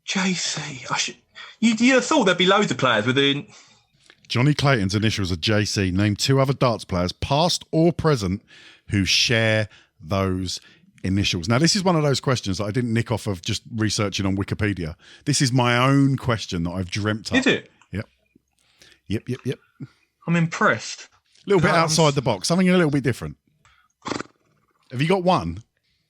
JC. You'd have thought there'd be loads of players within... Jonny Clayton's initials are JC. Name 2 other darts players, past or present, who share those initials. Now, this is one of those questions that I didn't nick off of just researching on Wikipedia. This is my own question that I've dreamt up. Is it? Yep. I'm impressed. A little bit outside the box, something a little bit different. Have you got one?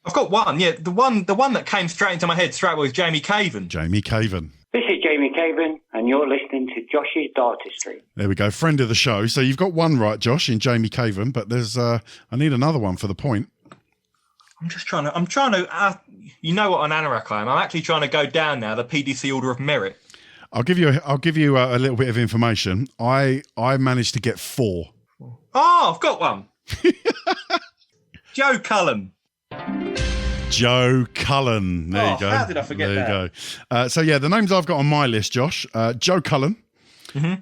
I've got one, yeah. The one that came straight into my head straight away was Jamie Caven. Jamie Caven. This is Jamie Caven, and you're listening to Josh's Dartistry. There we go, friend of the show. So you've got one right, Josh, in Jamie Caven, but there's I need another one for the point. I'm trying to. You know what an anorak I am. I'm actually trying to go down now the PDC Order of Merit. I'll give you a little bit of information. I managed to get 4. Oh, I've got one. Joe Cullen. Joe Cullen. There you go. How did I forget that? There you go. So, the names I've got on my list, Josh, Joe Cullen,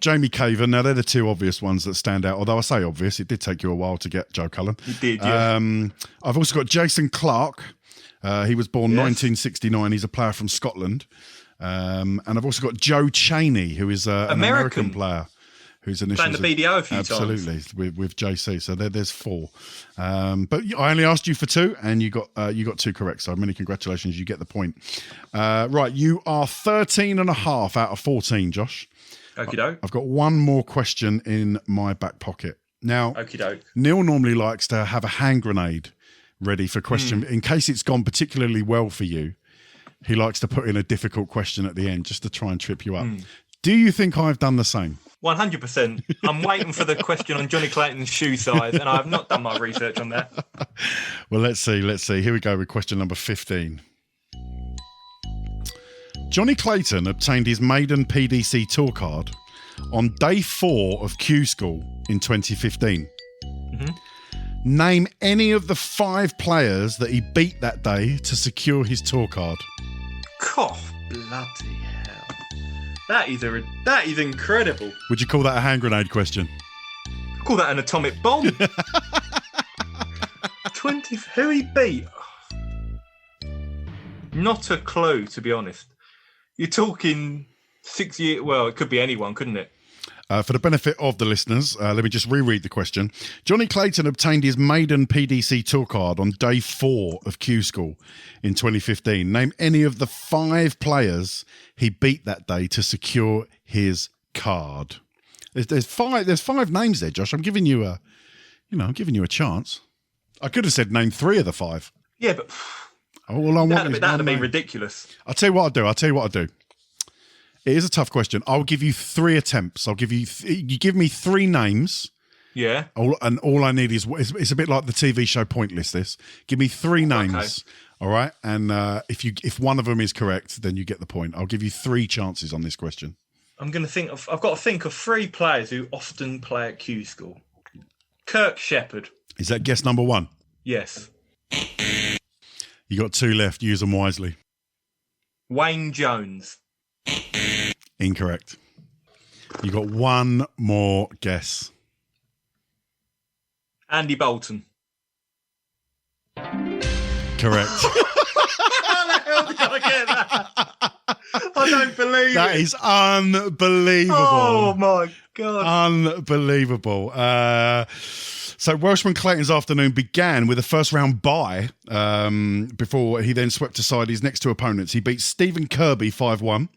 Jamie Caven. Now, they're the 2 obvious ones that stand out, although I say obvious. It did take you a while to get Joe Cullen. You did, yeah. I've also got Jason Clark. He was born 1969. He's a player from Scotland. And I've also got Joe Cheney, who is an American player. Who's initials playing the BDO a few times. Absolutely, with JC. So there's 4. But I only asked you for 2, and you got 2 correct. So many congratulations, you get the point. Right, you are 13.5 out of 14, Josh. Okie doke. I've got one more question in my back pocket. Now, okie doke. Neil normally likes to have a hand grenade ready for question in case it's gone particularly well for you. He likes to put in a difficult question at the end just to try and trip you up. Do you think I've done the same? 100%. I'm waiting for the question on Jonny Clayton's shoe size, and I have not done my research on that. Well, let's see. Here we go with question number 15. Jonny Clayton obtained his maiden PDC tour card on day 4 of Q School in 2015. Name any of the 5 players that he beat that day to secure his tour card. Cough, bloody hell. That is incredible. Would you call that a hand grenade question? I call that an atomic bomb. 20. Who he beat? Not a clue, to be honest. You're talking 6 years. Well, it could be anyone, couldn't it? For the benefit of the listeners, let me just reread the question. Jonny Clayton obtained his maiden PDC tour card on day 4 of Q School in 2015. Name any of the 5 players he beat that day to secure his card. There's 5 names there, Josh. I'm giving you a chance. I could have said name 3 of the 5. Yeah, but that'd have been ridiculous. I'll tell you what I'll do. It is a tough question. I'll give you 3 attempts. I'll give you... you give me 3 names. Yeah. And all I need is... It's a bit like the TV show Pointless, this. Give me 3 names. Okay. All right? And if one of them is correct, then you get the point. I'll give you 3 chances on this question. I've got to think of 3 players who often play at Q School. Kirk Shepherd. Is that guess number 1? Yes. You got 2 left. Use them wisely. Wayne Jones. Incorrect. You got 1 more guess. Andy Bolton. Correct. How the hell did I get that? I don't believe it. That is unbelievable. Oh my God. Unbelievable. So Welshman Clayton's afternoon began with a first round bye before he then swept aside his next 2 opponents. He beat Stephen Kirby 5-1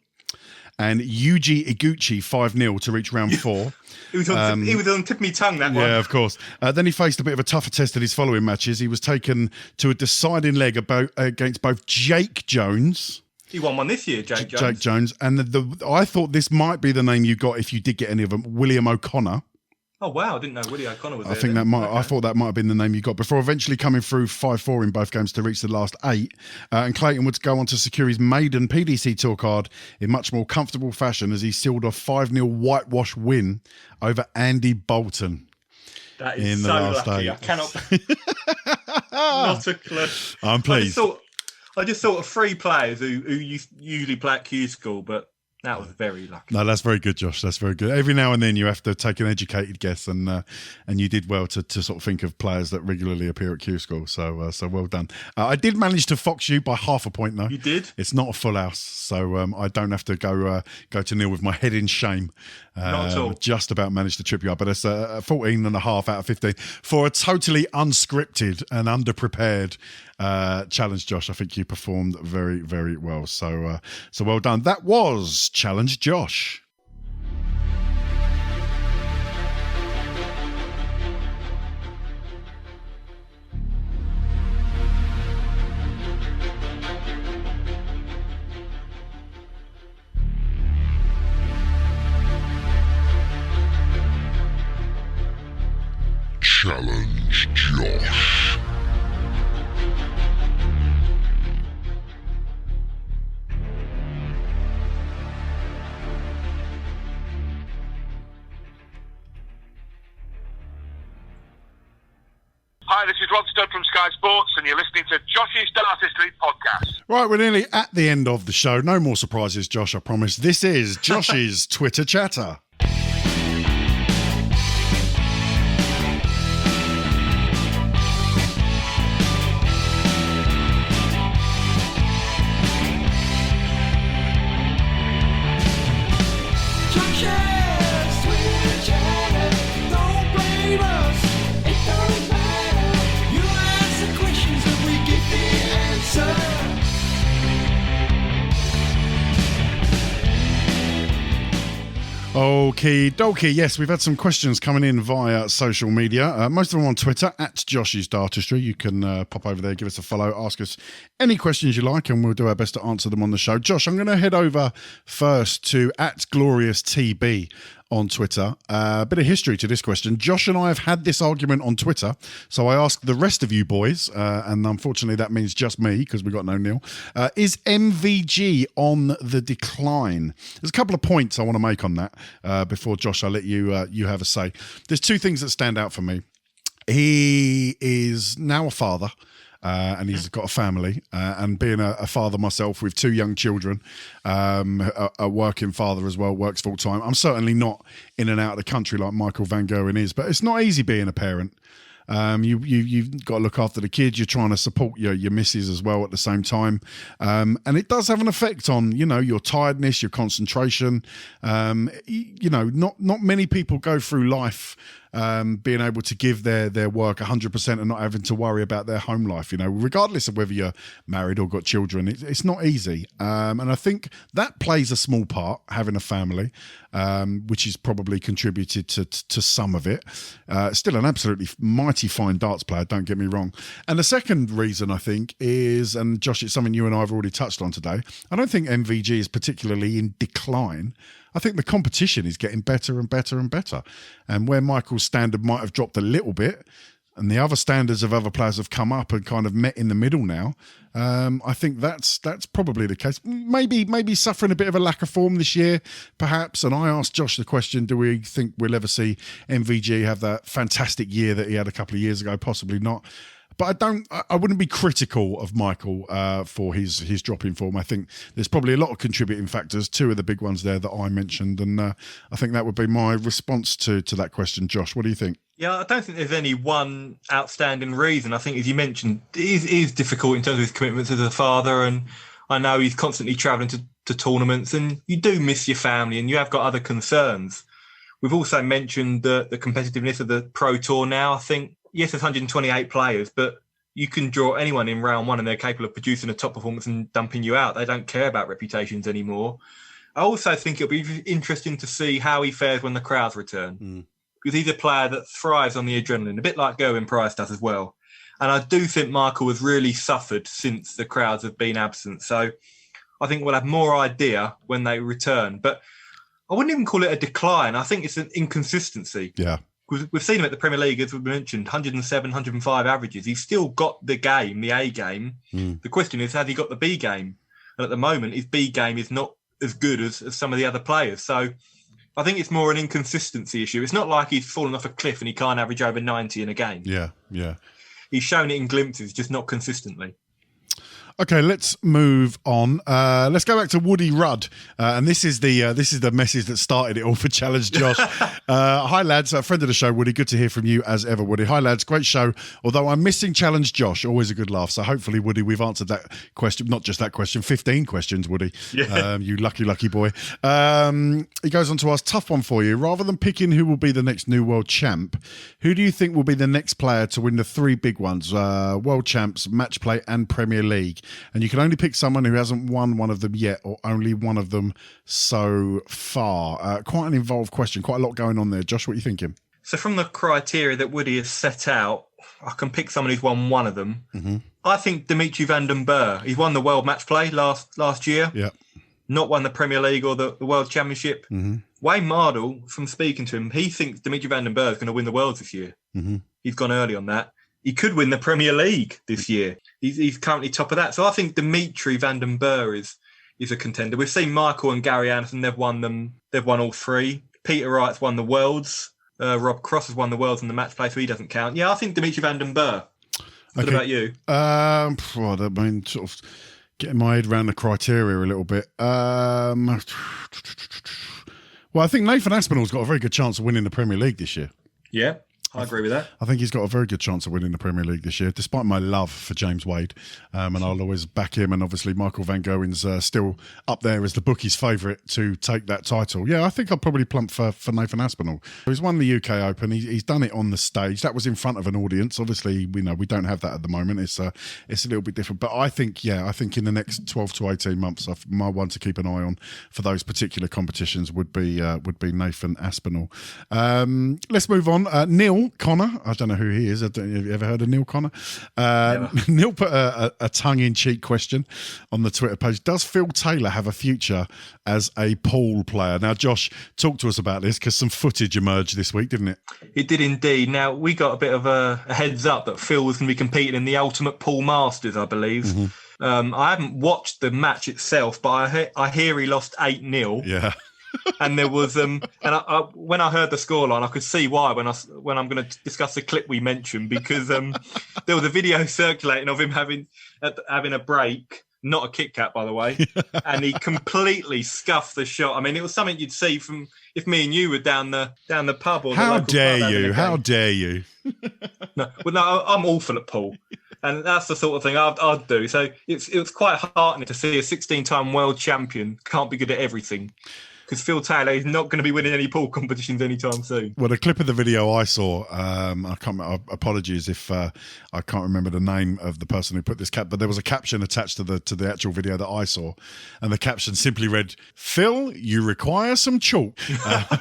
and Yuji Iguchi 5-0 to reach round 4. He was on the tip of my tongue, that one. Yeah, of course. Then he faced a bit of a tougher test in his following matches. He was taken to a deciding leg against both Jake Jones. He won one this year, Jake Jones. Jake Jones. And I thought this might be the name you got if you did get any of them, William O'Connor. Oh, wow. I didn't know Willie O'Connor was there. I thought that might have been the name you got before eventually coming through 5-4 in both games to reach the last 8. And Clayton would go on to secure his maiden PDC Tour card in much more comfortable fashion as he sealed a 5-0 whitewash win over Andy Bolton. That is so lucky. 8. I cannot... Not a clue. I'm pleased. I just thought of 3 players who usually play at Q School, but that was very lucky. No, that's very good, Josh. That's very good. Every now and then you have to take an educated guess, and you did well to sort of think of players that regularly appear at Q School. So well done. I did manage to fox you by half a point, though. You did? It's not a full house, so I don't have to go to nil with my head in shame. Not at all. Just about managed to trip you up, but it's a 14.5 out of 15 for a totally unscripted and underprepared challenge, Josh. I think you performed very, very well. So well done. That was Challenge Josh. Challenge Josh. Hi, this is Rod Studd from Sky Sports, and you're listening to Josh's Dartistry podcast. Right, we're nearly at the end of the show. No more surprises, Josh, I promise. This is Josh's Twitter chatter. Okie dokie. Yes, we've had some questions coming in via social media. Most of them on Twitter, at Josh's Dartistry. You can pop over there, give us a follow, ask us any questions you like, and we'll do our best to answer them on the show. Josh, I'm going to head over first to at GloriousTB on Twitter. A bit of history to this question. Josh and I have had this argument on Twitter, so I asked the rest of you boys, and unfortunately that means just me because we got no Neil. Is MVG on the decline? There's a couple of points I want to make on that before, Josh, I'll let you have a say. There's 2 things that stand out for me. He is now a father. And he's got a family, and being a father myself with 2 young children, a working father as well, works full time. I'm certainly not in and out of the country like Michael Van Gerwen is, but it's not easy being a parent. You've got to look after the kids. You're trying to support your missus as well at the same time, and it does have an effect on your tiredness, your concentration. Not many people go through life being able to give their work 100% and not having to worry about their home life, regardless of whether you're married or got children. It's not easy. And I think that plays a small part, having a family, which has probably contributed to some of it. Still an absolutely mighty fine darts player, don't get me wrong. And the second reason, I think, is, and Josh, it's something you and I have already touched on today, I don't think MVG is particularly in decline. I think the competition is getting better and better and better. And where Michael's standard might have dropped a little bit, and the other standards of other players have come up and kind of met in the middle now, I think that's probably the case. Maybe suffering a bit of a lack of form this year, perhaps. And I asked Josh the question, do we think we'll ever see MVG have that fantastic year that he had a couple of years ago? Possibly not. But I wouldn't be critical of Michael for his drop in form. I think there's probably a lot of contributing factors, 2 of the big ones there that I mentioned. And I think that would be my response to that question. Josh, what do you think? Yeah, I don't think there's any one outstanding reason. I think, as you mentioned, it is difficult in terms of his commitments as a father. And I know he's constantly travelling to tournaments, and you do miss your family and you have got other concerns. We've also mentioned the competitiveness of the Pro Tour now. I think, yes, there's 128 players, but you can draw anyone in round 1 and they're capable of producing a top performance and dumping you out. They don't care about reputations anymore. I also think it'll be interesting to see how he fares when the crowds return. Because he's a player that thrives on the adrenaline, a bit like Gerwyn Price does as well. And I do think Michael has really suffered since the crowds have been absent. So I think we'll have more idea when they return. But I wouldn't even call it a decline. I think it's an inconsistency. Yeah. We've seen him at the Premier League, as we mentioned, 107, 105 averages. He's still got the game, the A game. The question is, has he got the B game? And at the moment, his B game is not as good as some of the other players. So I think it's more an inconsistency issue. It's not like he's fallen off a cliff and he can't average over 90 in a game. Yeah, yeah. He's shown it in glimpses, just not consistently. Okay, let's move on. Let's go back to Woody Rudd, and this is the message that started it all for Challenge Josh. Hi lads, a friend of the show, Woody. Good to hear from you as ever, Woody. Hi lads, great show. Although I'm missing Challenge Josh, always a good laugh. So hopefully, Woody, we've answered that question. Not just that question, 15 questions, Woody. Yeah. You lucky boy. He goes on to ask, tough one for you. Rather than picking who will be the next new world champ, who do you think will be the next player to win the three big ones: world champs, match play, and Premier League? And you can only pick someone who hasn't won one of them yet, or only one of them so far. Quite an involved question, quite a lot going on there. Josh, what are you thinking? So from the criteria that Woody has set out, I can pick someone who's won one of them. I think Dimitri van den Berg. He won the World Match Play last year. Yeah. Not won the Premier League or the World Championship. Wayne Mardle, from speaking to him, he thinks Dimitri van den Berg is going to win the Worlds this year. He's gone early on that. He could win the Premier League this year. He's currently top of that. So I think Dimitri van den Berg is a contender. We've seen Michael and Gary Anderson. They've won them. They've won all three. Peter Wright's won the Worlds. Rob Cross has won the Worlds in the match play, so he doesn't count. Yeah, I think Dimitri van den Berg. What about you? I mean, sort of getting my head around the criteria a little bit. Well, I think Nathan Aspinall's got a very good chance of winning the Premier League this year. Yeah. I agree with that. I think he's got a very good chance of winning the Premier League this year, despite my love for James Wade. And I'll always back him. And obviously, Michael van Gerwen's still up there as the bookies' favourite to take that title. Yeah, I think I'll probably plump for Nathan Aspinall. He's won the UK Open. He's done it on the stage. That was in front of an audience. Obviously, we don't have that at the moment. It's a little bit different. But I think in the next 12 to 18 months, my one to keep an eye on for those particular competitions would be Nathan Aspinall. Let's move on. Neil Connor, I don't know who he is. Have you ever heard of Neil Connor? Neil put a tongue-in-cheek question on the Twitter page. Does Phil Taylor have a future as a pool player? Now, Josh, talk to us about this, because some footage emerged this week, didn't it? It did indeed. Now, we got a bit of a heads up that Phil was going to be competing in the Ultimate Pool Masters, I believe. I haven't watched the match itself, but I hear he lost 8-0. Yeah. And there was when I heard the scoreline, I could see why when I'm going to discuss the clip we mentioned, because there was a video circulating of him having a break, not a Kit Kat, by the way, and he completely scuffed the shot. I mean, it was something you'd see from if me and you were down the pub or the How local dare pub you? How dare you? No, I'm awful at pool. And that's the sort of thing I'd do. So it was quite heartening to see a 16-time world champion can't be good at everything. Because Phil Taylor is not going to be winning any pool competitions anytime soon. Well, the clip of the video I saw, apologies if I can't remember the name of the person who put this cap, but there was a caption attached to the actual video that I saw, and the caption simply read, "Phil, you require some chalk."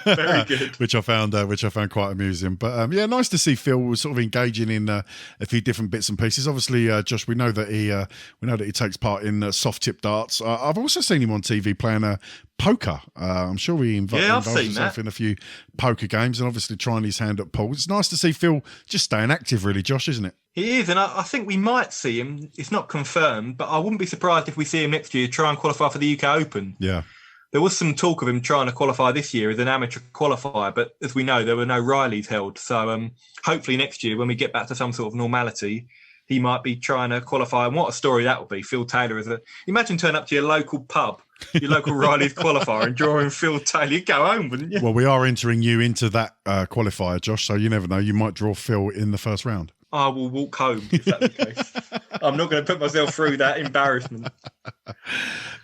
Very good. which I found quite amusing. But nice to see Phil was sort of engaging in a few different bits and pieces. Obviously, Josh, we know that he takes part in soft tip darts. I've also seen him on TV playing poker. I'm sure he involved himself in a few poker games, and obviously trying his hand at pool. It's nice to see Phil just staying active, really, Josh, isn't it? He is, and I think we might see him. It's not confirmed, but I wouldn't be surprised if we see him next year try and qualify for the UK Open. Yeah. There was some talk of him trying to qualify this year as an amateur qualifier, but as we know, there were no Rileys held. So hopefully next year, when we get back to some sort of normality, he might be trying to qualify. And what a story that would be. Phil Taylor imagine turning up to your local pub, your local Riley's qualifier, and drawing Phil Taylor. You'd go home, wouldn't you? Well, we are entering you into that qualifier, Josh, so you never know. You might draw Phil in the first round. I will walk home if that's the case. I'm not going to put myself through that embarrassment.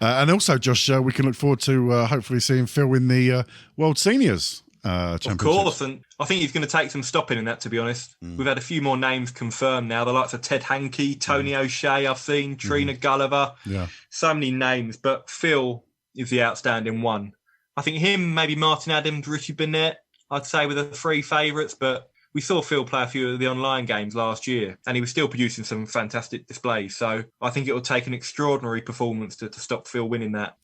And also, Josh, we can look forward to hopefully seeing Phil in the World Seniors Championship. Of course, and I think he's going to take some stopping in that, to be honest. We've had a few more names confirmed now, the likes of Ted Hankey, Tony O'Shea, I've seen, Trina Gulliver. Yeah. So many names, but Phil is the outstanding one. I think him, maybe Martin Adams, Richie Burnett, I'd say were the three favourites, but we saw Phil play a few of the online games last year, and he was still producing some fantastic displays. So I think it will take an extraordinary performance to stop Phil winning that.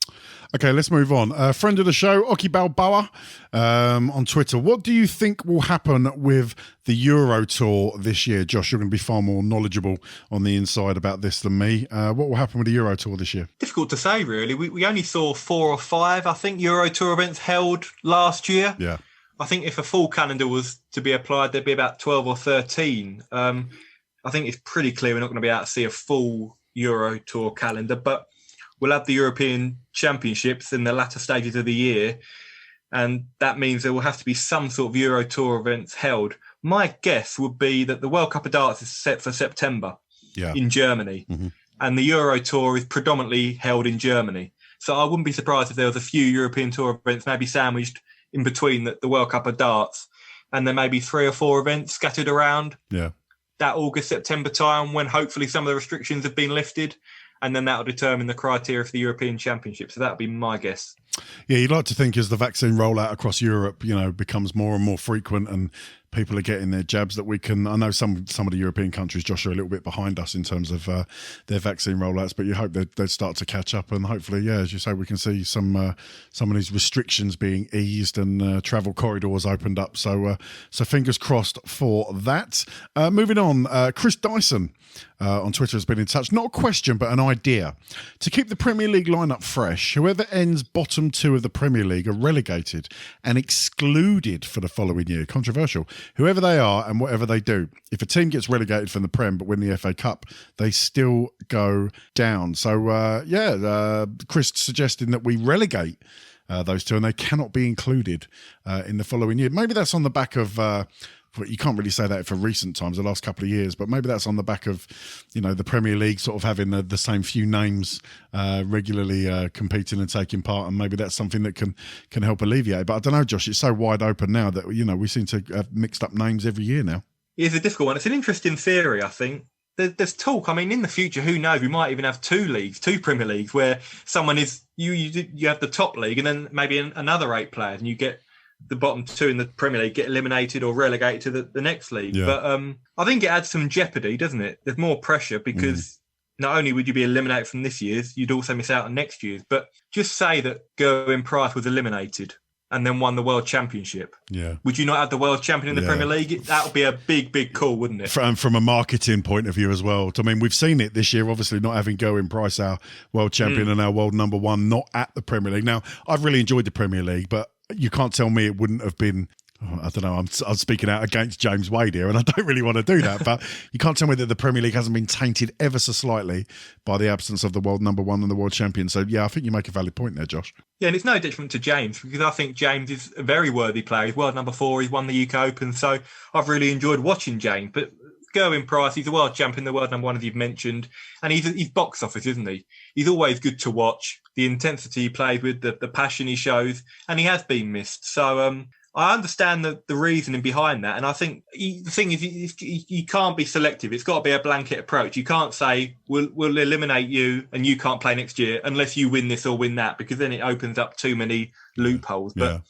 Okay, let's move on. Friend of the show, Oki Balboa, on Twitter. What do you think will happen with the Euro Tour this year? Josh, you're going to be far more knowledgeable on the inside about this than me. What will happen with the Euro Tour this year? Difficult to say, really. We only saw 4 or 5, I think, Euro Tour events held last year. Yeah. I think if a full calendar was to be applied, there'd be about 12 or 13. I think it's pretty clear we're not going to be able to see a full Euro Tour calendar, but we'll have the European Championships in the latter stages of the year, and that means there will have to be some sort of Euro Tour events held. My guess would be that the World Cup of Darts is set for September in Germany, and the Euro Tour is predominantly held in Germany. So I wouldn't be surprised if there was a few European Tour events maybe sandwiched in between the World Cup of Darts, and there may be 3 or 4 events scattered around that August, September time, when hopefully some of the restrictions have been lifted, and then that will determine the criteria for the European Championship. So that would be my guess. Yeah, you'd like to think as the vaccine rollout across Europe, becomes more and more frequent and people are getting their jabs, that we can. I know some of the European countries, Josh, are a little bit behind us in terms of their vaccine rollouts, but you hope they start to catch up, and hopefully, as you say, we can see some of these restrictions being eased and travel corridors opened up. So fingers crossed for that. Moving on, Chris Dyson on Twitter has been in touch. Not a question, but an idea. To keep the Premier League lineup fresh, whoever ends bottom 2 of the Premier League are relegated and excluded for the following year. Controversial. Whoever they are and whatever they do. If a team gets relegated from the Prem but win the FA Cup, they still go down. So, Chris suggesting that we relegate those 2 and they cannot be included in the following year. Maybe that's on the back of... you can't really say that for recent times, the last couple of years, but maybe that's on the back of, the Premier League sort of having the same few names regularly competing and taking part, and maybe that's something that can help alleviate. But I don't know, Josh, it's so wide open now that, we seem to have mixed up names every year now. It's a difficult one. It's an interesting theory, I think. There's talk. I mean, in the future, who knows? We might even have 2 Premier Leagues, where someone is, you have the top league and then maybe another 8 players, and you get the bottom 2 in the Premier League get eliminated or relegated to the next league. But I think it adds some jeopardy, doesn't it? There's more pressure because not only would you be eliminated from this year's, you'd also miss out on next year's. But just say that Gerwyn Price was eliminated and then won the World Championship. Yeah. Would you not have the World Champion in the Premier League? That would be a big, big call, wouldn't it? From a marketing point of view as well. I mean, we've seen it this year, obviously, not having Gerwyn Price, our World Champion and our World number 1, not at the Premier League. Now, I've really enjoyed the Premier League, but you can't tell me it wouldn't have been... I don't know, I'm speaking out against James Wade here, and I don't really want to do that, but you can't tell me that the Premier League hasn't been tainted ever so slightly by the absence of the World number 1 and the World Champion. So, I think you make a valid point there, Josh. Yeah, and it's no detriment to James, because I think James is a very worthy player. He's World number 4, he's won the UK Open, so I've really enjoyed watching James. But Gerwyn Price, he's a World Champion, the World number 1, as you've mentioned, and he's box office, isn't he? He's always good to watch. The intensity he plays with, the passion he shows, and he has been missed. So I understand the reasoning behind that, and I think the thing is you can't be selective. It's got to be a blanket approach. You can't say we'll eliminate you and you can't play next year unless you win this or win that, because then it opens up too many loopholes. But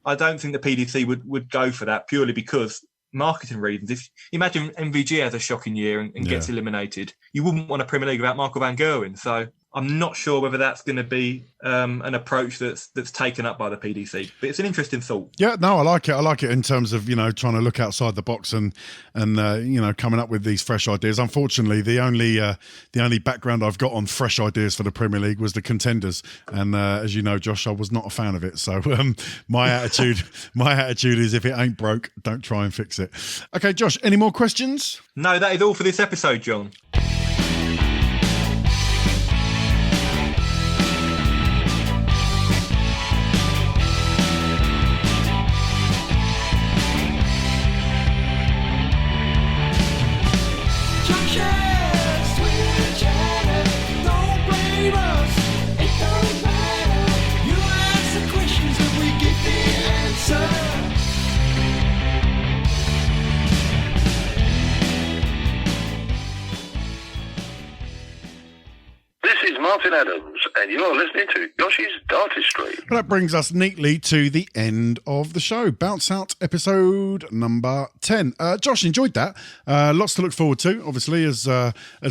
I don't think the PDC would go for that, purely because marketing reasons. If imagine MVG has a shocking year and gets eliminated, you wouldn't want a Premier League without Michael van Gerwen. So I'm not sure whether that's going to be an approach that's taken up by the PDC, but it's an interesting thought. Yeah, no, I like it. I like it in terms of trying to look outside the box and coming up with these fresh ideas. Unfortunately, the only background I've got on fresh ideas for the Premier League was the Contenders, and as you know, Josh, I was not a fan of it. So my attitude is, if it ain't broke, don't try and fix it. Okay, Josh, any more questions? No, that is all for this episode, John. Martin Adams, and you're listening to Josh's Dartistry. Well, that brings us neatly to the end of the show. Bounce Out episode number 10. Josh, enjoyed that. Lots to look forward to, obviously, as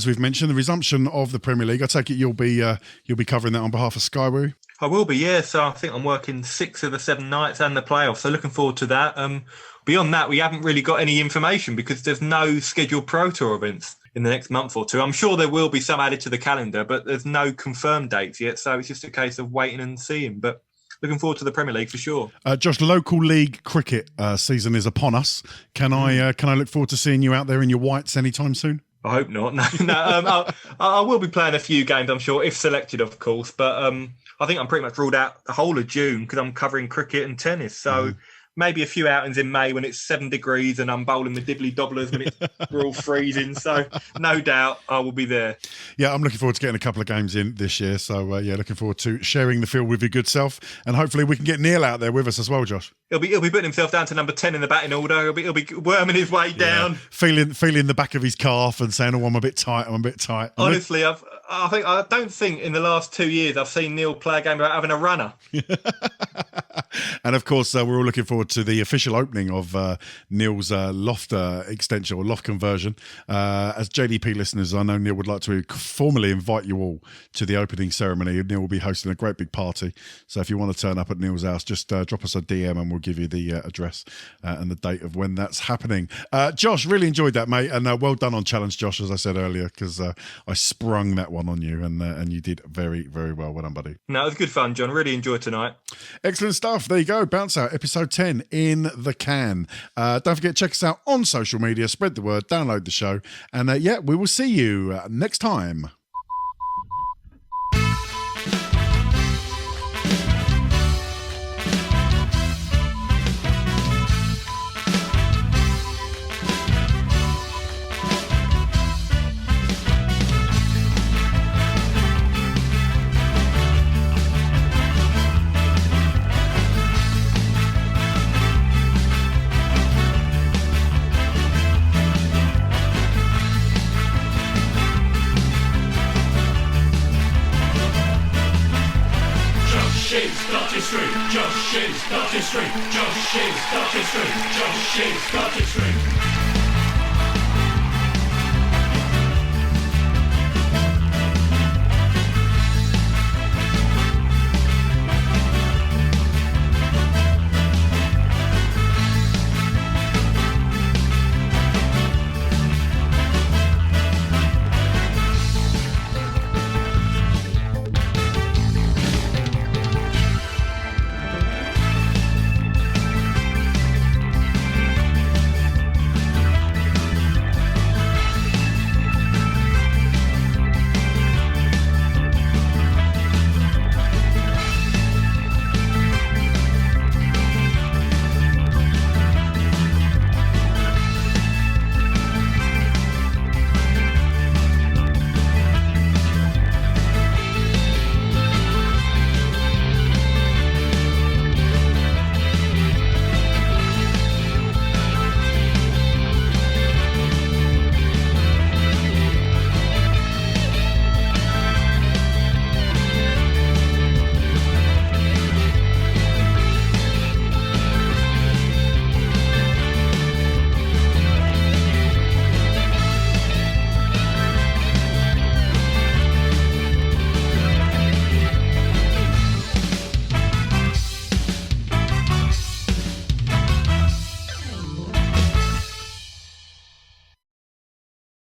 we've mentioned, the resumption of the Premier League. I take it you'll be covering that on behalf of Sky, will you? I will be, yeah. So I think I'm working 6 of the 7 nights and the playoffs. So looking forward to that. Beyond that, we haven't really got any information because there's no scheduled Pro Tour events in the next month or two. I'm sure there will be some added to the calendar, but there's no confirmed dates yet. So it's just a case of waiting and seeing. But looking forward to the Premier League for sure. Josh, local league cricket season is upon us. Can I look forward to seeing you out there in your whites anytime soon? I hope not. No. I will be playing a few games, I'm sure, if selected, of course. But I think I'm pretty much ruled out the whole of June because I'm covering cricket and tennis. So maybe a few outings in May when it's 7 degrees and I'm bowling the dibbly dobblers when we're all freezing. So no doubt I will be there. Yeah, I'm looking forward to getting a couple of games in this year. So looking forward to sharing the field with your good self. And hopefully we can get Neil out there with us as well, Josh. He'll be putting himself down to number 10 in the batting order. He'll be worming his way down. Feeling the back of his calf and saying, I'm a bit tight. Honestly, I don't think in the last 2 years I've seen Neil play a game without having a runner. And of course, we're all looking forward to the official opening of Neil's loft extension or loft conversion. As JDP listeners, I know Neil would like to formally invite you all to the opening ceremony. Neil will be hosting a great big party. So if you want to turn up at Neil's house, just drop us a DM and we'll give you the address and the date of when that's happening. Josh, really enjoyed that, mate. And well done on Challenge Josh, as I said earlier, because I sprung that one on you and you did very, very well. Well done, buddy. No, it was good fun, John. Really enjoyed tonight. Excellent stuff. There you go. Bounce Out, episode 10 in the can. Don't forget, check us out on social media, spread the word, download the show. And we will see you next time. Dartistry, Josh's Dartistry, Josh's Dartistry, Josh's Dartistry.